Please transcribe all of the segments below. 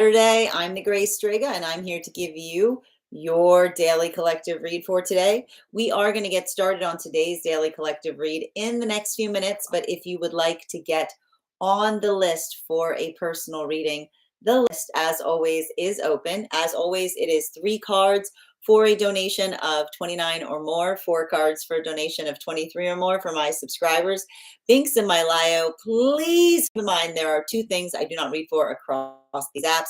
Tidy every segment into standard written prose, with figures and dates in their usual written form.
Saturday. I'm the Gray Strega, and I'm here to give you your daily collective read for today. We are going to get started on today's daily collective read in the next few minutes, but if you would like to get on the list for a personal reading, the list, as always, is open. As always, it is 3 cards for a donation of 29 or more, 4 cards for a donation of 23 or more for my subscribers. Links in my bio. Please keep in mind there are 2 things I do not read for across these apps,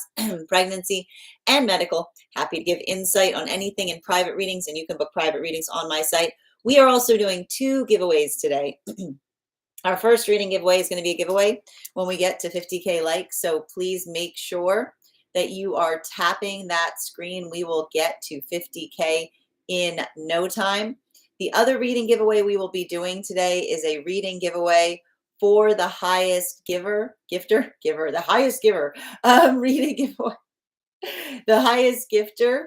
pregnancy and medical. Happy to give insight on anything in private readings, and you can book private readings on my site. We are also doing 2 giveaways today. Our first reading giveaway is going to be a giveaway when we get to 50K likes, so please make sure that you are tapping that screen. We will get to 50K in no time. The other reading giveaway we will be doing today is a reading giveaway for the highest giver, the highest giver, reading giveaway, the highest gifter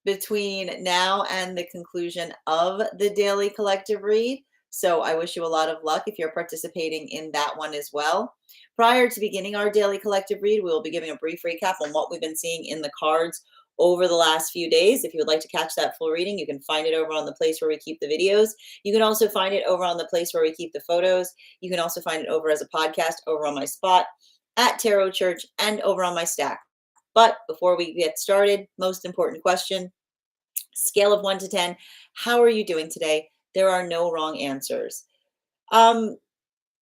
between now and the conclusion of the daily collective read. So I wish you a lot of luck if you're participating in that one as well. Prior to beginning our daily collective read, we will be giving a brief recap on what we've been seeing in the cards over the last few days. If you would like to catch that full reading, you can find it over on the place where we keep the videos. You can also find it over on the place where we keep the photos. You can also find it over as a podcast over on my spot at Tarot Church and over on my stack. But before we get started, most important question, scale of 1 to 10, how are you doing today? There are no wrong answers.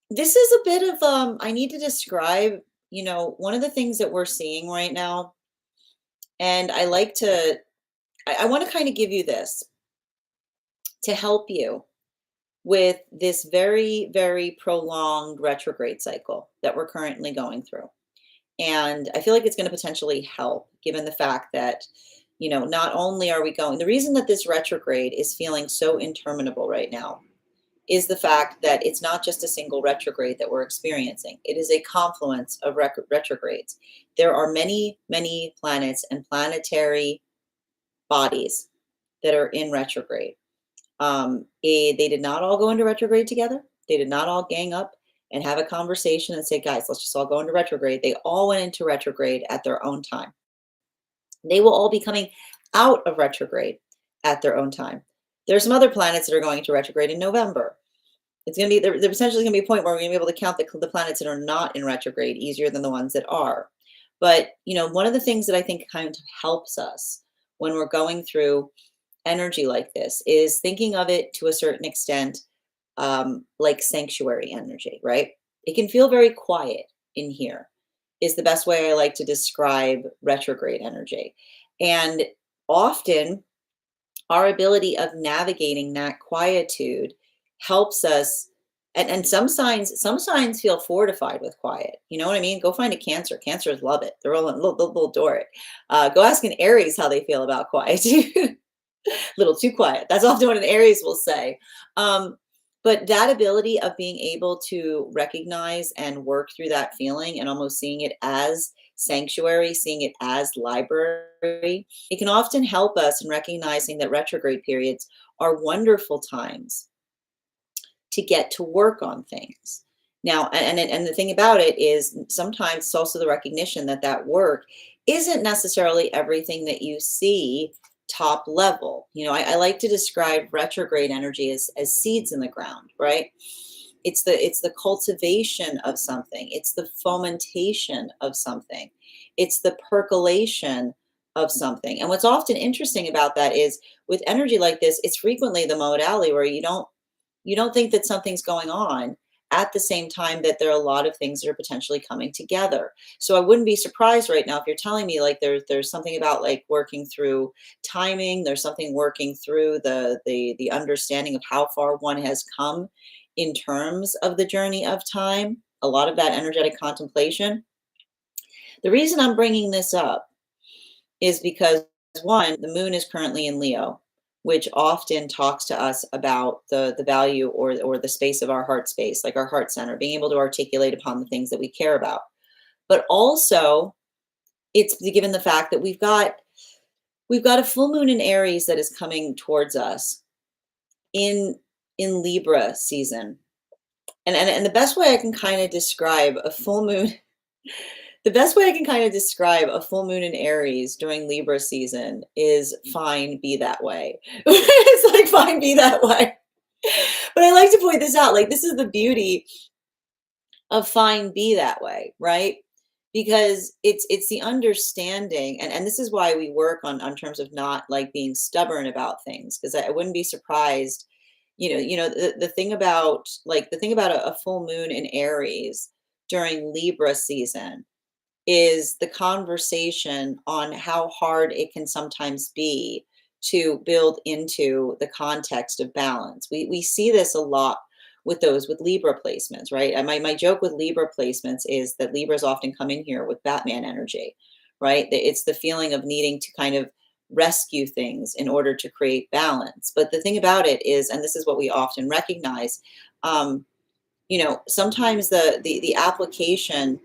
This is a bit of, I need to describe, one of the things that we're seeing right now. And I want to kind of give you this to help you with this very, very prolonged retrograde cycle that we're currently going through. And I feel like it's going to potentially help, given the fact that, not only are we going, the reason that this retrograde is feeling so interminable right now is the fact that it's not just a single retrograde that we're experiencing. It is a confluence of retrogrades. There are many, many planets and planetary bodies that are in retrograde. They did not all go into retrograde together. They did not all gang up and have a conversation and say, guys, let's just all go into retrograde. They all went into retrograde at their own time. They will all be coming out of retrograde at their own time. There's some other planets that are going into retrograde in November. It's going to be, there potentially going to be a point where we're going to be able to count the planets that are not in retrograde easier than the ones that are. But, one of the things that I think kind of helps us when we're going through energy like this is thinking of it to a certain extent like sanctuary energy, right? It can feel very quiet in here, is the best way I like to describe retrograde energy. And often our ability of navigating that quietude helps us. And some signs feel fortified with quiet. You know what I mean? Go find a Cancer. Cancers love it. They'll adore it. Go ask an Aries how they feel about quietude. Little too quiet. That's often what an Aries will say. But that ability of being able to recognize and work through that feeling and almost seeing it as sanctuary, seeing it as library, it can often help us in recognizing that retrograde periods are wonderful times to get to work on things. Now, and the thing about it is sometimes it's also the recognition that that work isn't necessarily everything that you see top level. I like to describe retrograde energy as seeds in the ground, right? It's the cultivation of something. It's the fomentation of something. It's the percolation of something. And what's often interesting about that is with energy like this, it's frequently the modality where you don't think that something's going on at the same time that there are a lot of things that are potentially coming together. So I wouldn't be surprised right now if you're telling me like there's something about like working through timing, there's something working through the understanding of how far one has come in terms of the journey of time, a lot of that energetic contemplation. The reason I'm bringing this up is because, one, the moon is currently in Leo, which often talks to us about the value or the space of our heart space, like our heart center, being able to articulate upon the things that we care about. But also, it's given the fact that we've got a full moon in Aries that is coming towards us in Libra season. And the best way I can kind of describe a full moon The best way I can kind of describe a full moon in Aries during Libra season is fine, be that way. It's like fine, be that way. But I like to point this out. Like, this is the beauty of fine, be that way, right? Because it's the understanding, and this is why we work on terms of not like being stubborn about things, because I wouldn't be surprised. The thing about a full moon in Aries during Libra season is the conversation on how hard it can sometimes be to build into the context of balance. We see this a lot with Libra placements, right? And my joke with Libra placements is that Libras often come in here with Batman energy, right? It's the feeling of needing to kind of rescue things in order to create balance. But the thing about it is, and this is what we often recognize, sometimes the application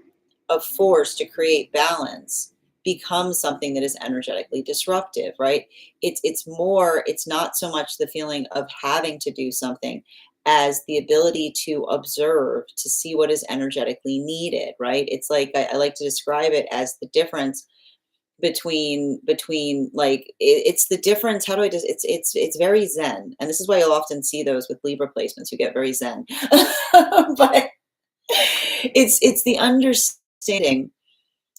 of force to create balance becomes something that is energetically disruptive, right? It's not so much the feeling of having to do something as the ability to observe, to see what is energetically needed, right? It's like I like to describe it as the difference between like it's the difference. How do I just it's very zen, and this is why you'll often see those with Libra placements who get very zen. But it's the understanding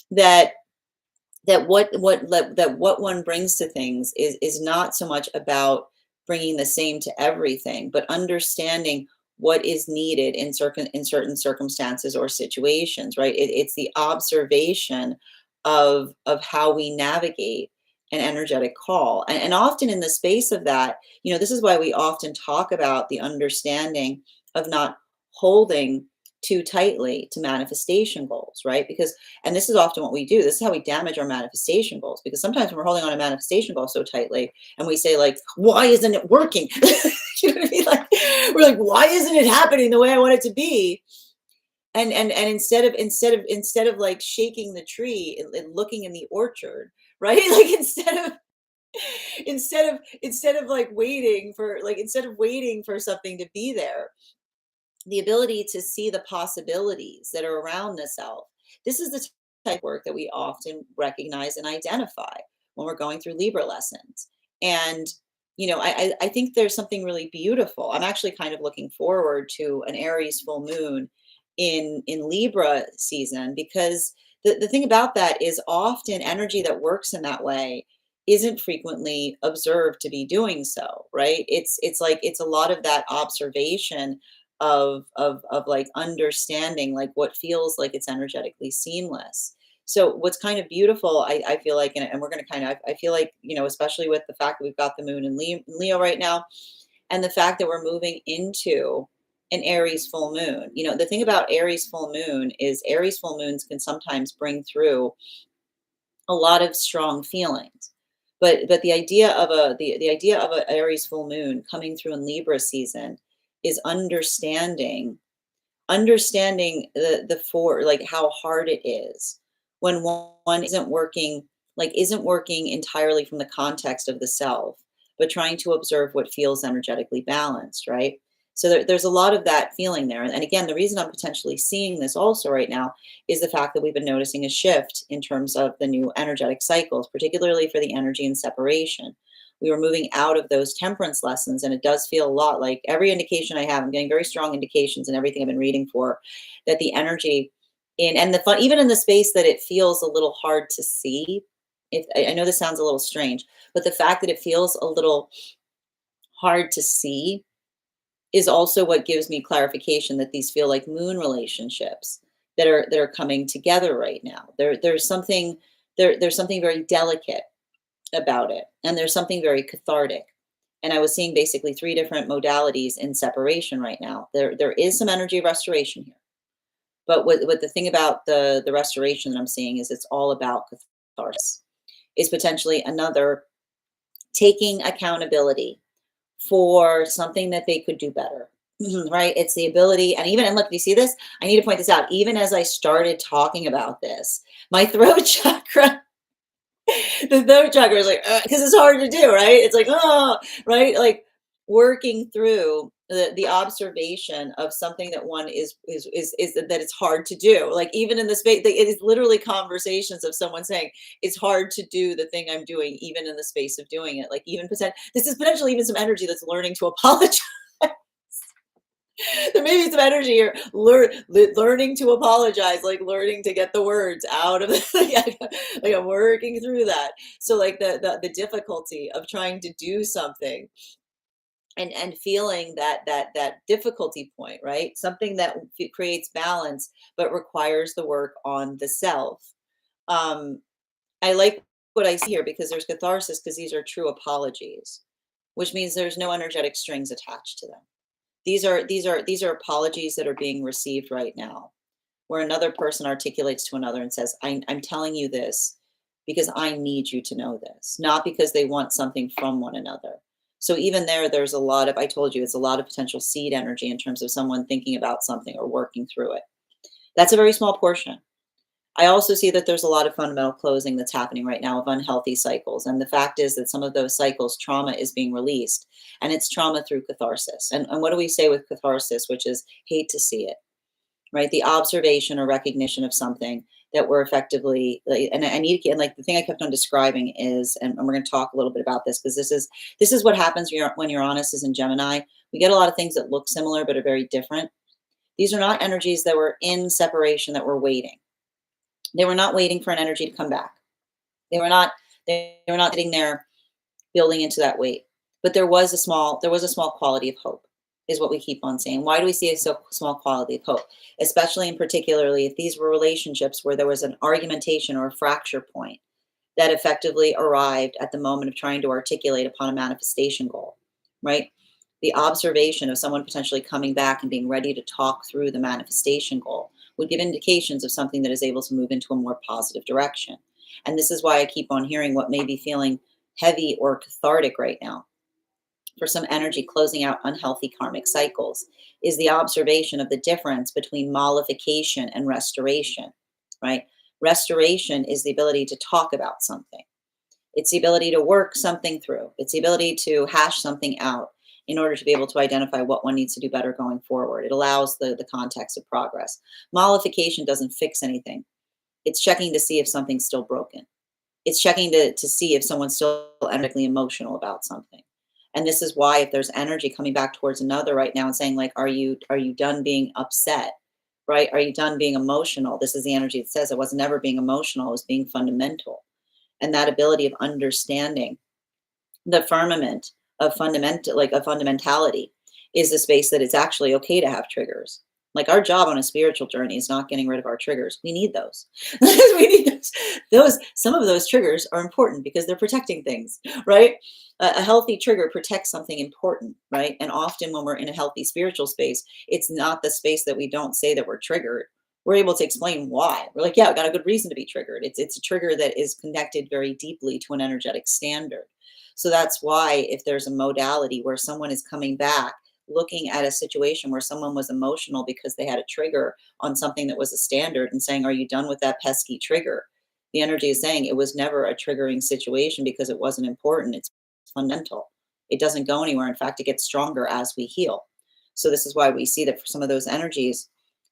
that what one brings to things is not so much about bringing the same to everything, but understanding what is needed in certain circumstances or situations, right? It's the observation of how we navigate an energetic call, and often in the space of that, this is why we often talk about the understanding of not holding too tightly to manifestation goals, right? Because, and this is often what we do, this is how we damage our manifestation goals, because sometimes when we're holding on a manifestation goal so tightly and we say like, why isn't it working? You know what I mean? Like, we're like, why isn't it happening the way I want it to be? And instead of like shaking the tree and looking in the orchard, right? Like, instead of like instead of waiting for something to be there, the ability to see the possibilities that are around the self. This is the type of work that we often recognize and identify when we're going through Libra lessons. And I think there's something really beautiful. I'm actually kind of looking forward to an Aries full moon in Libra season, because the thing about that is often energy that works in that way isn't frequently observed to be doing so, right? It's a lot of that observation of like understanding like what feels like it's energetically seamless. So what's kind of beautiful, I feel like, and we're going to kind of, I feel like, especially with the fact that we've got the moon in Leo right now, and the fact that we're moving into an Aries full moon. The thing about Aries full moon is Aries full moons can sometimes bring through a lot of strong feelings. But the idea of a Aries full moon coming through in Libra season is understanding the for like how hard it is when one isn't working entirely from the context of the self, but trying to observe what feels energetically balanced, right? So there's a lot of that feeling there. And again, the reason I'm potentially seeing this also right now is the fact that we've been noticing a shift in terms of the new energetic cycles, particularly for the energy and separation. We were moving out of those temperance lessons, and it does feel a lot like every indication I have, I'm getting very strong indications in everything I've been reading for, that the energy and the fun, even in the space that it feels a little hard to see. If I know this sounds a little strange, but the fact that it feels a little hard to see is also what gives me clarification that these feel like moon relationships that are coming together right now. There's something very delicate about it, and there's something very cathartic. And I was seeing basically three different modalities in separation right now. There is some energy of restoration here, but what the thing about the restoration that I'm seeing is it's all about catharsis. Is potentially another taking accountability for something that they could do better. Right? It's the ability, and look, you see this? I need to point this out. Even as I started talking about this, my throat chakra, the throat chakra is like, because it's hard to do, right? It's like, oh, right? Like working through the observation of something that one is that it's hard to do. Like even in the space, it is literally conversations of someone saying it's hard to do the thing I'm doing, even in the space of doing it. Like even this is potentially even some energy that's learning to apologize. There may be some energy here, learning to apologize, like learning to get the words out of it. Like I'm working through that. So like the difficulty of trying to do something and feeling that difficulty point, right? Something that creates balance but requires the work on the self. Um, I like what I see here because there's catharsis because these are true apologies, which means there's no energetic strings attached to them. These are apologies that are being received right now, where another person articulates to another and says, I'm telling you this because I need you to know this, not because they want something from one another. So even there's a lot of, I told you, it's a lot of potential seed energy in terms of someone thinking about something or working through it. That's a very small portion. I also see that there's a lot of fundamental closing that's happening right now of unhealthy cycles. And the fact is that some of those cycles, trauma is being released, and it's trauma through catharsis. And what do we say with catharsis, which is hate to see it, right? The observation or recognition of something that we're effectively, and I need to, and like the thing I kept on describing is, and we're going to talk a little bit about this because this is what happens when Uranus is in Gemini. We get a lot of things that look similar but are very different. These are not energies that were in separation that were waiting. They were not waiting for an energy to come back. They were not they were not sitting there building into that weight. But there was a small quality of hope, is what we keep on saying. Why do we see a so small quality of hope? Especially and particularly if these were relationships where there was an argumentation or a fracture point that effectively arrived at the moment of trying to articulate upon a manifestation goal, right? The observation of someone potentially coming back and being ready to talk through the manifestation goal would give indications of something that is able to move into a more positive direction. And this is why I keep on hearing what may be feeling heavy or cathartic right now for some energy closing out unhealthy karmic cycles is the observation of the difference between mollification and restoration, right? Restoration is the ability to talk about something. It's the ability to work something through. It's the ability to hash something out in order to be able to identify what one needs to do better going forward. It allows the context of progress. Mollification doesn't fix anything. It's checking to see if something's still broken. It's checking to see if someone's still energetically emotional about something. And this is why if there's energy coming back towards another right now and saying like, are you done being upset? Right? Are you done being emotional? This is the energy that says I was never being emotional, I was being fundamental. And that ability of understanding the firmament of fundamentality is the space that it's actually okay to have triggers. Like our job on a spiritual journey is not getting rid of our triggers. We need those. We need those. Some of those triggers are important because they're protecting things, right? A healthy trigger protects something important, right? And often when we're in a healthy spiritual space, it's not the space that we don't say that we're triggered. We're able to explain why. We're like, yeah, I got a good reason to be triggered. It's a trigger that is connected very deeply to an energetic standard. So that's why if there's a modality where someone is coming back, looking at a situation where someone was emotional because they had a trigger on something that was a standard and saying, are you done with that pesky trigger? The energy is saying it was never a triggering situation because it wasn't important. It's fundamental. It doesn't go anywhere. In fact, it gets stronger as we heal. So this is why we see that for some of those energies,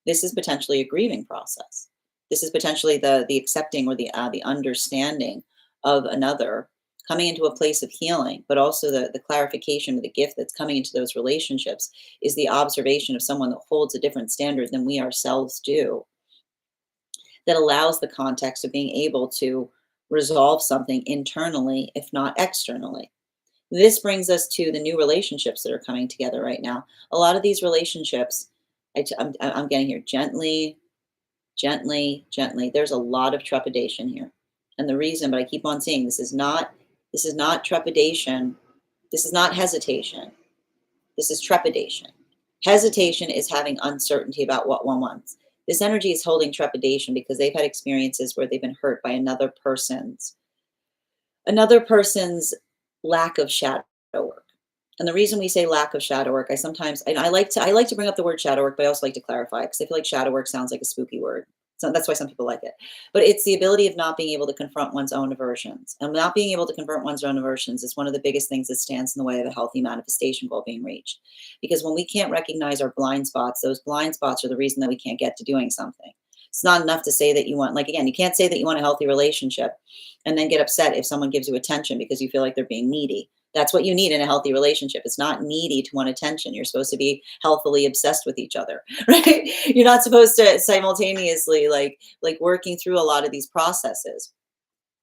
this is potentially a grieving process. This is potentially the accepting or the understanding of another coming into a place of healing, but also the clarification of the gift that's coming into those relationships is the observation of someone that holds a different standard than we ourselves do, that allows the context of being able to resolve something internally, if not externally. This brings us to the new relationships that are coming together right now. A lot of these relationships, I'm getting here gently, gently, gently. There's a lot of trepidation here. And the reason, but I keep on saying this is not trepidation. This is not hesitation. This is trepidation. Hesitation is having uncertainty about what one wants. This energy is holding trepidation because they've had experiences where they've been hurt by another person's lack of shadow work. And the reason we say lack of shadow work, I like to bring up the word shadow work, but I also like to clarify because I feel like shadow work sounds like a spooky word. So that's why some people like it. But it's the ability of not being able to confront one's own aversions. And not being able to confront one's own aversions is one of the biggest things that stands in the way of a healthy manifestation goal being reached. Because when we can't recognize our blind spots, those blind spots are the reason that we can't get to doing something. It's not enough to say that you want, like, again, you can't say that you want a healthy relationship and then get upset if someone gives you attention because you feel like they're being needy. That's what you need in a healthy relationship. It's not needy to want attention. You're supposed to be healthily obsessed with each other, right? You're not supposed to simultaneously like working through a lot of these processes.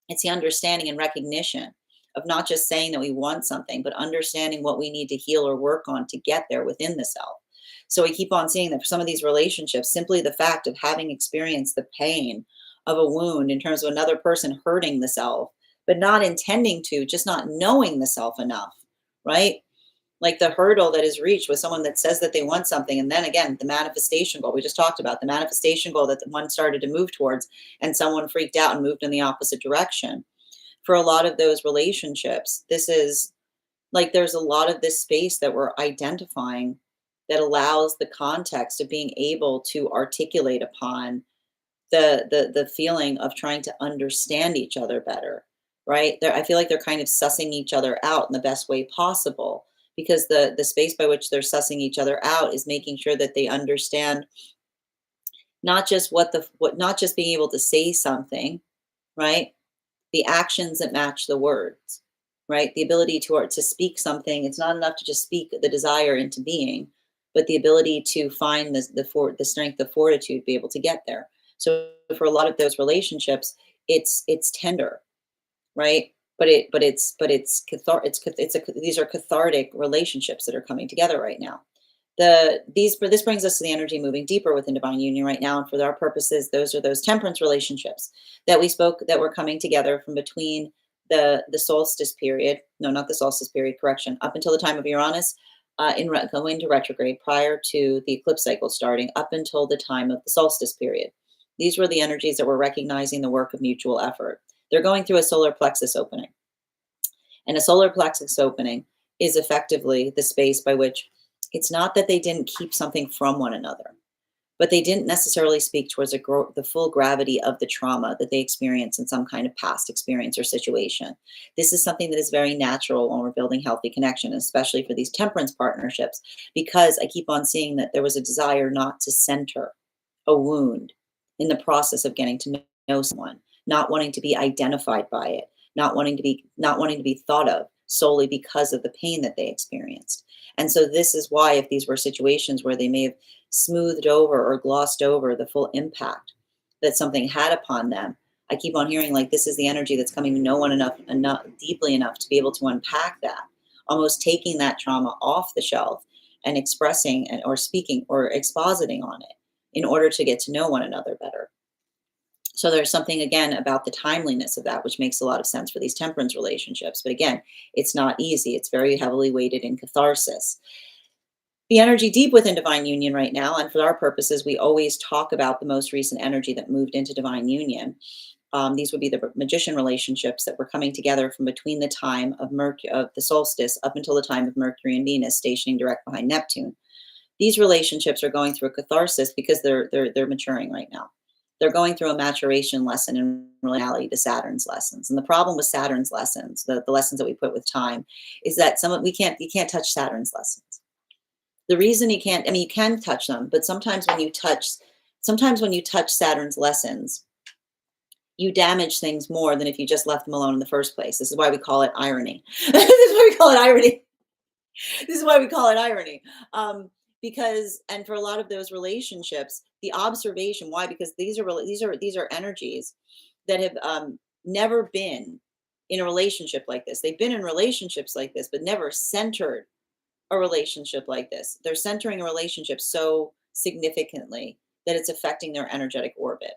It's the understanding and recognition of not just saying that we want something, but understanding what we need to heal or work on to get there within the self. So we keep on seeing that for some of these relationships, simply the fact of having experienced the pain of a wound in terms of another person hurting the self, but not intending to, just not knowing the self enough, right? Like the hurdle that is reached with someone that says that they want something. And then again, the manifestation goal we just talked about, the manifestation goal that the one started to move towards, and someone freaked out and moved in the opposite direction. For a lot of those relationships, this is like there's a lot of this space that we're identifying that allows the context of being able to articulate upon the feeling of trying to understand each other better, right? I feel like they're kind of sussing each other out in the best way possible, because the space by which they're sussing each other out is making sure that they understand not just what not just being able to say something, right? The actions that match the words, right? The ability to speak something. It's not enough to just speak the desire into being, but the ability to find the strength, the fortitude, to be able to get there. So for a lot of those relationships, it's tender, right? These are cathartic relationships that are coming together right now. This brings us to the energy moving deeper within divine union right now, and for our purposes, those are those temperance relationships that we spoke that were coming together from between the solstice period, no, not the solstice period, correction, up until the time of Uranus going to retrograde prior to the eclipse cycle starting, up until the time of the solstice period. These were the energies that were recognizing the work of mutual effort. They're going through a solar plexus opening, and a solar plexus opening is effectively the space by which it's not that they didn't keep something from one another, but they didn't necessarily speak towards the full gravity of the trauma that they experience in some kind of past experience or situation. This is something that is very natural when we're building healthy connection, especially for these temperance partnerships, because I keep on seeing that there was a desire not to center a wound in the process of getting to know someone, not wanting to be identified by it, not wanting to be thought of solely because of the pain that they experienced. And so this is why, if these were situations where they may have smoothed over or glossed over the full impact that something had upon them, I keep on hearing like this is the energy that's coming to know one enough deeply enough to be able to unpack that, almost taking that trauma off the shelf and expressing or speaking or expositing on it in order to get to know one another better. So there's something again about the timeliness of that, which makes a lot of sense for these temperance relationships. But again, it's not easy. It's very heavily weighted in catharsis. The energy deep within divine union right now, and for our purposes, we always talk about the most recent energy that moved into divine union. These would be the magician relationships that were coming together from between the time of of the solstice up until the time of Mercury and Venus stationing direct behind Neptune. These relationships are going through a catharsis because they're maturing right now. They're going through a maturation lesson in reality to Saturn's lessons. And the problem with Saturn's lessons, the lessons that we put with time, is that you can't touch Saturn's lessons. The reason you can't, I mean, you can touch them, but sometimes when you touch Saturn's lessons, you damage things more than if you just left them alone in the first place. This is why we call it irony. This is why we call it irony. This is why we call it irony. Because, and for a lot of those relationships, the observation, why? Because these are energies that have never been in a relationship like this. They've been in relationships like this, but never centered a relationship like this. They're centering a relationship so significantly that it's affecting their energetic orbit.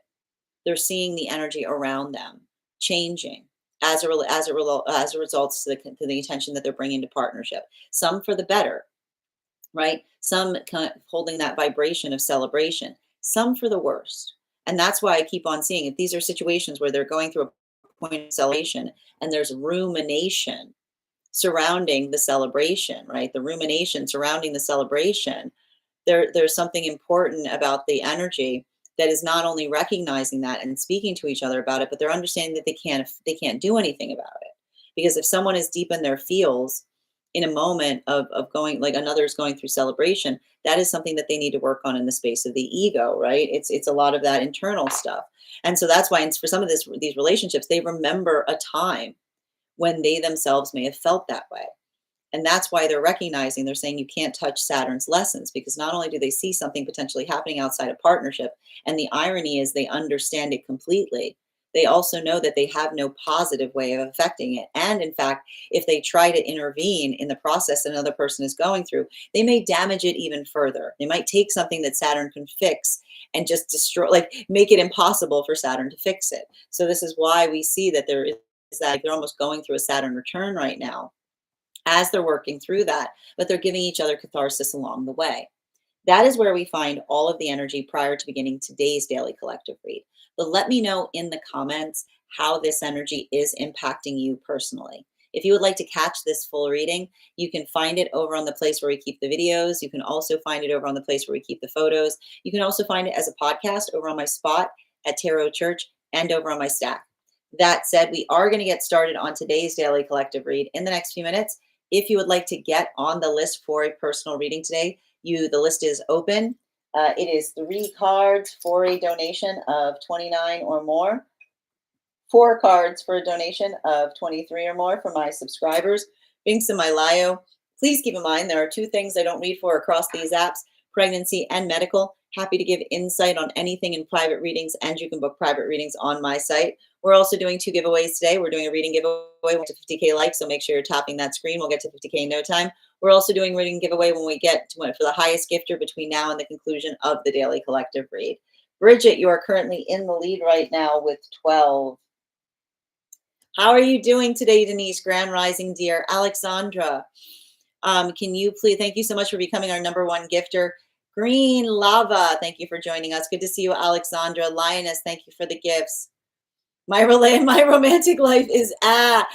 They're seeing the energy around them changing as a result to the attention that they're bringing to partnership. Some for the better, right? Some kind of holding that vibration of celebration, some for the worst. And that's why I keep on seeing, if these are situations where they're going through a point of celebration and there's rumination surrounding the celebration, right? The rumination surrounding the celebration, there's something important about the energy that is not only recognizing that and speaking to each other about it, but they're understanding that they can't do anything about it. Because if someone is deep in their feels in a moment of going, like another's going through celebration, that is something that they need to work on in the space of the ego, right? It's a lot of that internal stuff. And so that's why for some of these relationships, they remember a time when they themselves may have felt that way. And that's why they're saying you can't touch Saturn's lessons, because not only do they see something potentially happening outside of partnership, and the irony is they understand it completely, they also know that they have no positive way of affecting it. And in fact, if they try to intervene in the process that another person is going through, they may damage it even further. They might take something that Saturn can fix and just destroy, like make it impossible for Saturn to fix it. So this is why we see that there is that they're almost going through a Saturn return right now as they're working through that, but they're giving each other catharsis along the way. That is where we find all of the energy prior to beginning today's daily collective read. But let me know in the comments how this energy is impacting you personally. If you would like to catch this full reading, you can find it over on the place where we keep the videos. You can also find it over on the place where we keep the photos. You can also find it as a podcast over on my spot at Tarot Church and over on my stack. That said, we are going to get started on today's daily collective read in the next few minutes. If you would like to get on the list for a personal reading today, the list is open. It is 3 cards for a donation of $29 or more, 4 cards for a donation of $23 or more for my subscribers. Links in my bio. Please keep in mind there are 2 things I don't read for across these apps: pregnancy and medical. Happy to give insight on anything in private readings, and you can book private readings on my site. We're also doing 2 giveaways today. We're doing a reading giveaway to 50K likes, so make sure you're tapping that screen. We'll get to 50K in no time. We're also doing reading giveaway when we get to for the highest gifter between now and the conclusion of the daily collective read. Bridget, you are currently in the lead right now with 12. How are you doing today, Denise? Grand Rising, dear. Alexandra, can you please, thank you so much for becoming our #1 gifter. Green Lava, thank you for joining us. Good to see you, Alexandra. Lioness, thank you for the gifts. My romantic life is I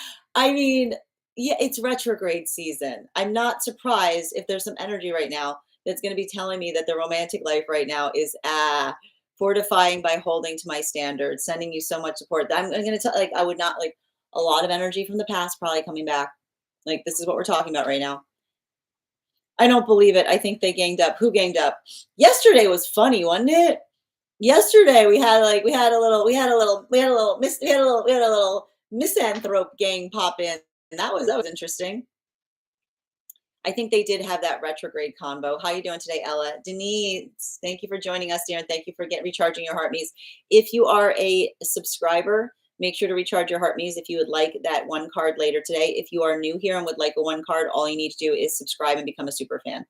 mean, yeah, it's retrograde season. I'm not surprised if there's some energy right now that's going to be telling me that the romantic life right now is fortifying by holding to my standards, sending you so much support. I'm going to tell, like, I would not, like, a lot of energy from the past probably coming back. Like, this is what we're talking about right now. I don't believe it. I think they ganged up. Who ganged up? Yesterday was funny, wasn't it? Yesterday we had a little misanthrope gang pop in. And that was interesting. I think they did have that retrograde combo. How you doing today, Ella? Denise, thank you for joining us, dear, and thank you for recharging your heart me's. If you are a subscriber, make sure to recharge your heart me's if you would like that 1 card later today. If you are new here and would like a 1 card, all you need to do is subscribe and become a super fan.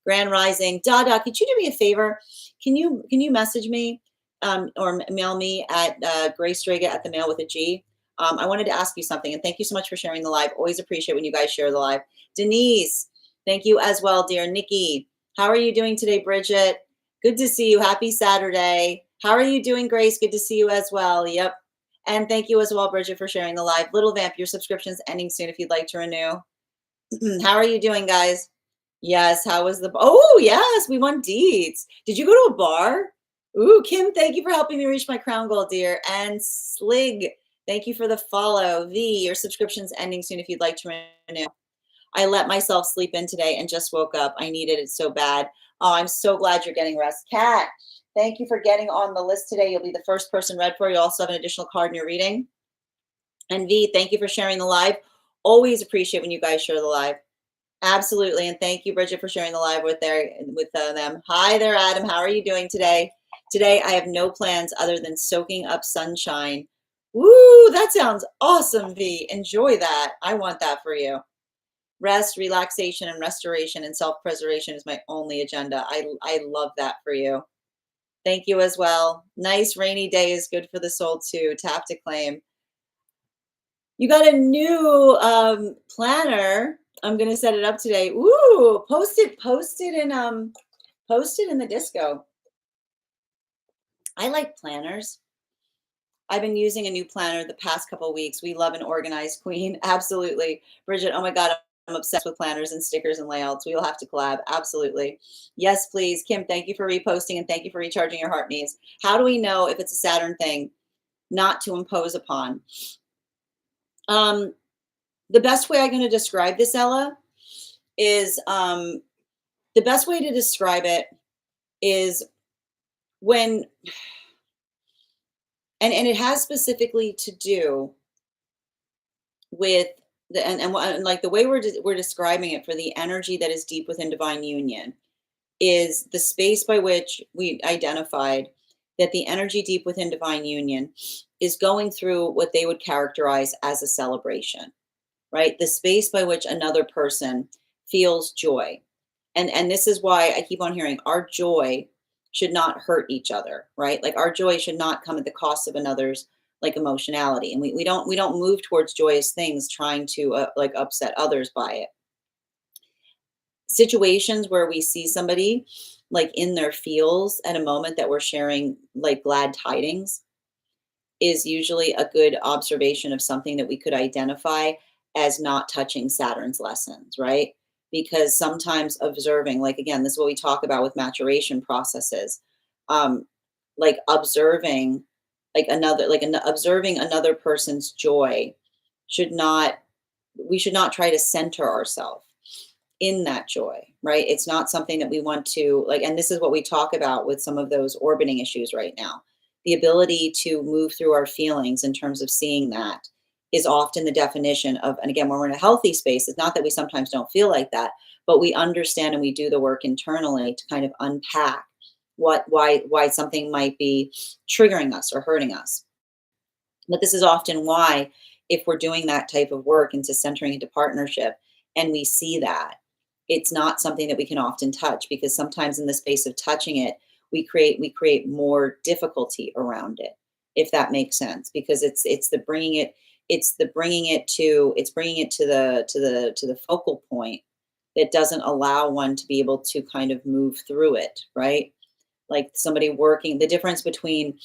Grand Rising, Dada, could you do me a favor? Can you message me or mail me at Strega at the mail with a G? I wanted to ask you something, and thank you so much for sharing the live. Always appreciate when you guys share the live. Denise, thank you as well, dear. Nikki, how are you doing today, Bridget? Good to see you. Happy Saturday. How are you doing, Grace? Good to see you as well. Yep. And thank you as well, Bridget, for sharing the live. Little Vamp, your subscription's ending soon if you'd like to renew. How are you doing, guys? Yes, how was oh, yes, we won deeds. Did you go to a bar? Ooh, Kim, thank you for helping me reach my crown goal, dear. And Slig, thank you for the follow. V, your subscription's ending soon if you'd like to renew. I let myself sleep in today and just woke up. I needed it so bad. Oh, I'm so glad you're getting rest. Kat, thank you for getting on the list today. You'll be the first person read for. You also have an additional card in your reading. And V, thank you for sharing the live. Always appreciate when you guys share the live. Absolutely. And thank you, Bridget, for sharing the live with them. Hi there, Adam. How are you doing today? Today, I have no plans other than soaking up sunshine. Woo, that sounds awesome, V. Enjoy that. I want that for you. Rest, relaxation, and restoration and self-preservation is my only agenda. I love that for you. Thank you as well. Nice rainy day is good for the soul too. Tap to claim. You got a new planner. I'm gonna set it up today. Ooh, post it in the disco. I like planners. I've been using a new planner the past couple of weeks. We love an organized queen. Absolutely. Bridget, oh my God, I'm obsessed with planners and stickers and layouts. We will have to collab. Absolutely. Yes, please. Kim, thank you for reposting and thank you for recharging your heart needs. How do we know if it's a Saturn thing not to impose upon? The best way I'm going to describe this, Ella, is the best way to describe it is when, and it has specifically to do with the, and like the way we're describing it for the energy that is deep within divine union is the space by which we identified that the energy deep within divine union is going through what they would characterize as a celebration, right? The space by which another person feels joy. And this is why I keep on hearing our joy should not hurt each other, right? Like our joy should not come at the cost of another's like emotionality. And we don't move towards joyous things trying to like upset others by it. Situations where we see somebody like in their feels at a moment that we're sharing like glad tidings is usually a good observation of something that we could identify as not touching Saturn's lessons, right? Because sometimes observing, like again, this is what we talk about with maturation processes, um, like observing, observing another person's joy should not, we should not try to center ourselves in that joy, right? It's not something that we want to like, and this is what we talk about with some of those orbiting issues right now. The ability to move through our feelings in terms of seeing that is often the definition of, and again, when we're in a healthy space, it's not that we sometimes don't feel like that, but we understand and we do the work internally to kind of unpack why something might be triggering us or hurting us. But this is often why, if we're doing that type of work into centering into partnership and we see that, it's not something that we can often touch because sometimes in the space of touching it, we create more difficulty around it, if that makes sense, because it's the bringing it it's bringing it to the focal point that doesn't allow one to be able to kind of move through it, right? Like somebody working, the difference between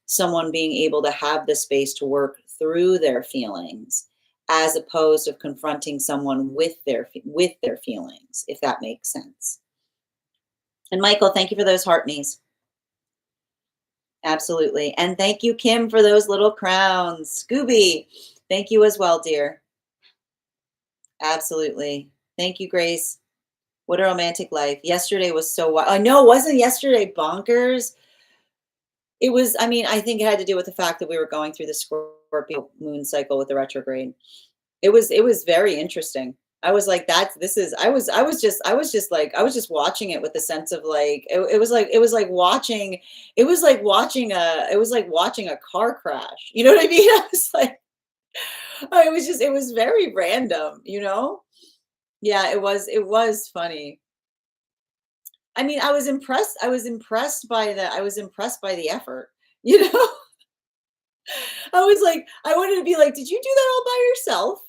someone being able to have the space to work through their feelings as opposed to confronting someone with their feelings, if that makes sense. And Michael, thank you for those heart knees. Absolutely. And thank you, Kim, for those little crowns. Scooby, thank you as well, dear. Absolutely. Thank you, Grace. What a romantic life. Yesterday was so wild. I know, wasn't yesterday bonkers? It was, I mean, I think it had to do with the fact that we were going through the Scorpio moon cycle with the retrograde. It was very interesting. I was like, I was just watching it with a sense of like, it was like watching a car crash. You know what I mean? I was like, it was very random, you know? Yeah, it was funny. I mean, I was impressed by the effort, you know? I was like, I wanted to be like, did you do that all by yourself?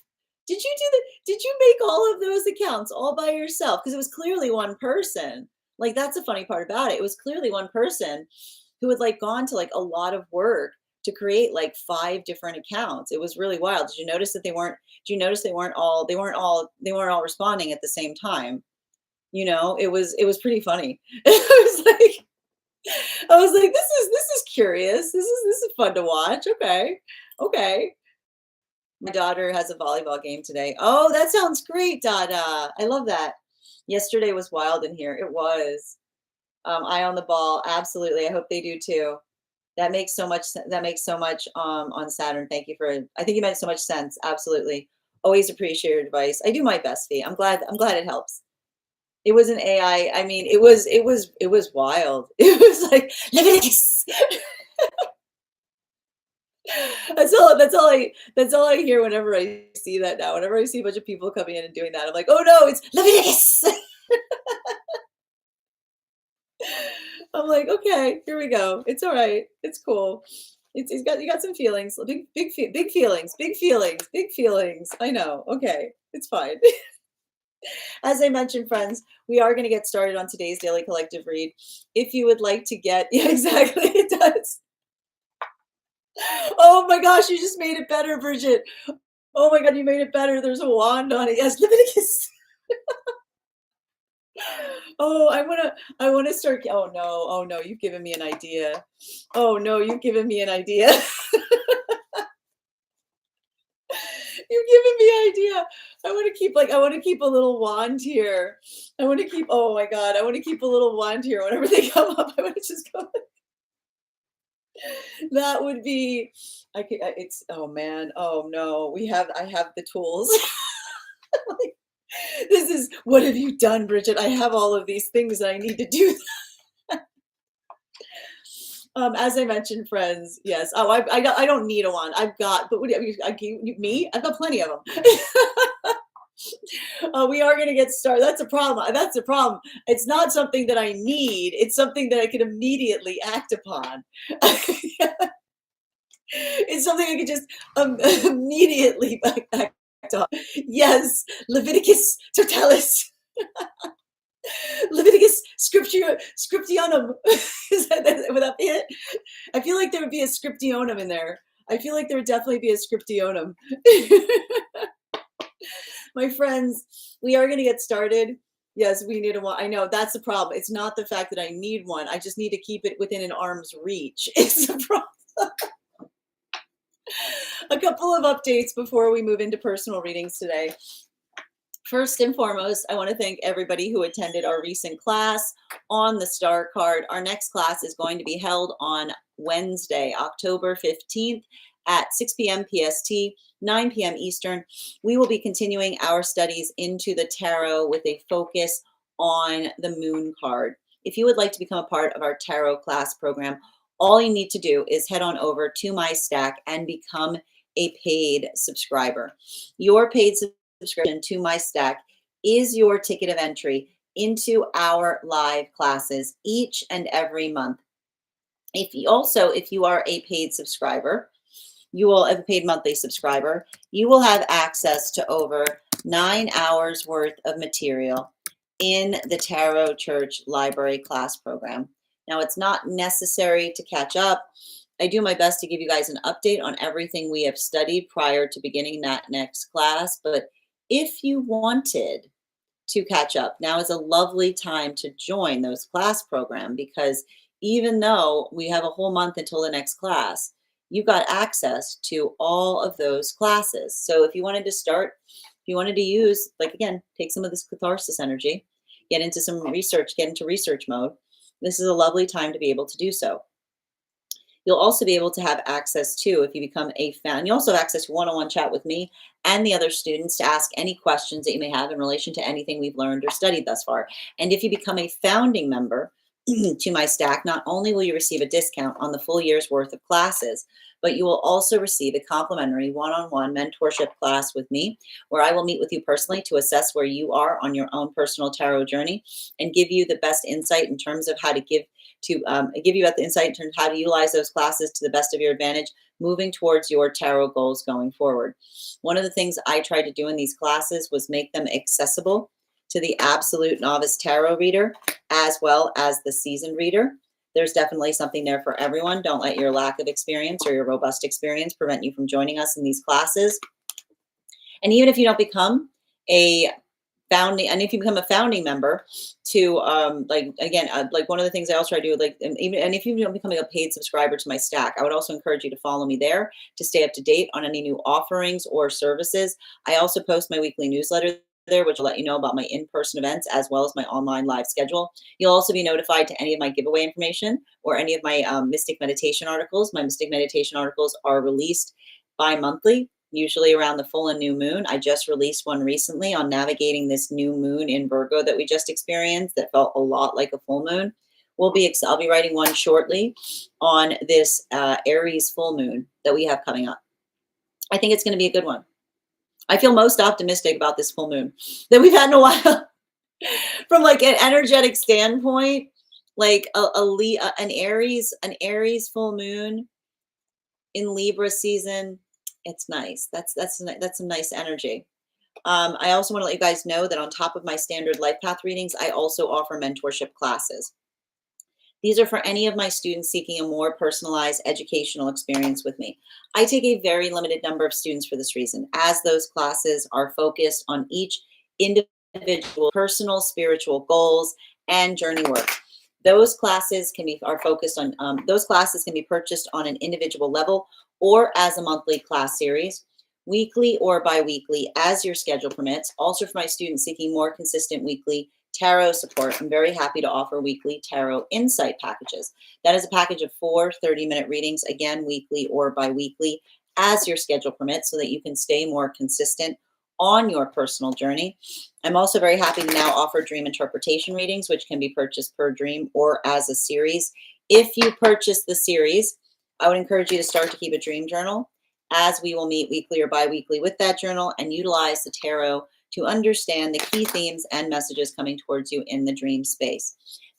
Did you make all of those accounts all by yourself? Because it was clearly one person. Like that's the funny part about it. It was clearly one person who had like gone to like a lot of work to create like 5 different accounts. It was really wild. Did you notice that did you notice they weren't all responding at the same time? You know, it was pretty funny. I was like, this is curious. This is fun to watch. Okay. Okay. My daughter has a volleyball game today. Oh, that sounds great, Dada. I love that. Yesterday was wild in here. It was. Eye on the ball. Absolutely. I hope they do too. That makes so much on Saturn. Thank you for I think you meant so much sense. Absolutely. Always appreciate your advice. I do my best, Fee. I'm glad it helps. It was an AI. I mean, it was wild. It was like Leviticus. That's all I hear whenever I see that now. Whenever I see a bunch of people coming in and doing that, I'm like, oh no, it's Leviticus. I'm like, okay, here we go. It's all right. It's cool. You got some feelings, big feelings, big feelings, big feelings. I know. Okay, it's fine. As I mentioned, friends, we are going to get started on today's daily collective read. If you would like to get, yeah, exactly, it does. Oh my gosh, you just made it better, Bridget. Oh my God, you made it better. There's a wand on it. Yes, Leviticus. Oh, I wanna start. Oh no, oh no, you've given me an idea. Oh no, you've given me an idea. You've given me an idea. I want to keep a little wand here. I want to keep, oh my God, I want to keep a little wand here. Whenever they come up, I want to just go. That would be, it's, oh man, oh no, I have the tools. Like, this is, what have you done, Bridget? I have all of these things that I need to do. As I mentioned, friends, yes. Oh, I don't need a wand. I've got, but what do you, me? I've got plenty of them. We are going to get started. That's a problem. That's a problem. It's not something that I need. It's something that I can immediately act upon. It's something I could just immediately act on. Yes, Leviticus totalis. Leviticus scriptionum. Would that be it? I feel like there would be a scriptionum in there. I feel like there would definitely be a scriptionum. My friends, we are going to get started. Yes, we need a one. I know that's the problem. It's not the fact that I need one. I just need to keep it within an arm's reach. It's a problem. A couple of updates before we move into personal readings today. First and foremost, I want to thank everybody who attended our recent class on the star card. Our next class is going to be held on Wednesday, October 15th at 6 p.m. PST, 9 p.m. Eastern. We will be continuing our studies into the tarot with a focus on the moon card. If you would like to become a part of our tarot class program, all you need to do is head on over to my stack and become a paid subscriber. Your paid subscription to my stack is your ticket of entry into our live classes each and every month. If you are a paid subscriber, you will have a paid monthly subscriber, you will have access to over 9 hours worth of material in the Tarot Church Library class program. Now, it's not necessary to catch up. I do my best to give you guys an update on everything we have studied prior to beginning that next class. But if you wanted to catch up, now is a lovely time to join those class program, because even though we have a whole month until the next class, you got access to all of those classes. So if you wanted to start, if you wanted to use, like, again, take some of this catharsis energy, get into some research, get into research mode, this is a lovely time to be able to do so. You'll also be able to have access to, if you become a fan, you also have access to one-on-one chat with me and the other students to ask any questions that you may have in relation to anything we've learned or studied thus far. And if you become a founding member to my stack, not only will you receive a discount on the full year's worth of classes, but you will also receive a complimentary one-on-one mentorship class with me, where I will meet with you personally to assess where you are on your own personal tarot journey and give you the best insight in terms of how to give you the insight in terms of how to utilize those classes to the best of your advantage, moving towards your tarot goals going forward. One of the things I tried to do in these classes was make them accessible to the absolute novice tarot reader, as well as the seasoned reader. There's definitely something there for everyone. Don't let your lack of experience or your robust experience prevent you from joining us in these classes. And even if you don't become a founding, and if you become a founding member to like one of the things I also try to do, like, and if you don't becoming a paid subscriber to my stack, I would also encourage you to follow me there to stay up to date on any new offerings or services. I also post my weekly newsletter there, which will let you know about my in-person events as well as my online live schedule. You'll also be notified to any of my giveaway information or any of my mystic meditation articles. My mystic meditation articles are released bi-monthly, usually around the full and new moon. I just released one recently on navigating this new moon in Virgo that we just experienced that felt a lot like a full moon. I'll be writing one shortly on this Aries full moon that we have coming up. I think it's going to be a good one. I feel most optimistic about this full moon that we've had in a while. From like an energetic standpoint, like an Aries full moon in Libra season. It's nice. That's some nice energy. I also want to let you guys know that on top of my standard life path readings, I also offer mentorship classes. These are for any of my students seeking a more personalized educational experience with me. I take a very limited number of students for this reason, as those classes are focused on each individual personal spiritual goals and journey work. Those classes can be are focused on those classes can be purchased on an individual level or as a monthly class series, weekly or bi-weekly as your schedule permits. Also for my students seeking more consistent weekly tarot support, I'm very happy to offer weekly tarot insight packages. That is a package of 4 30-minute readings, again, weekly or bi-weekly as your schedule permits, so that you can stay more consistent on your personal journey. I'm also very happy to now offer dream interpretation readings, which can be purchased per dream or as a series. If you purchase the series, I would encourage you to start to keep a dream journal, as we will meet weekly or bi-weekly with that journal and utilize the tarot to understand the key themes and messages coming towards you in the dream space.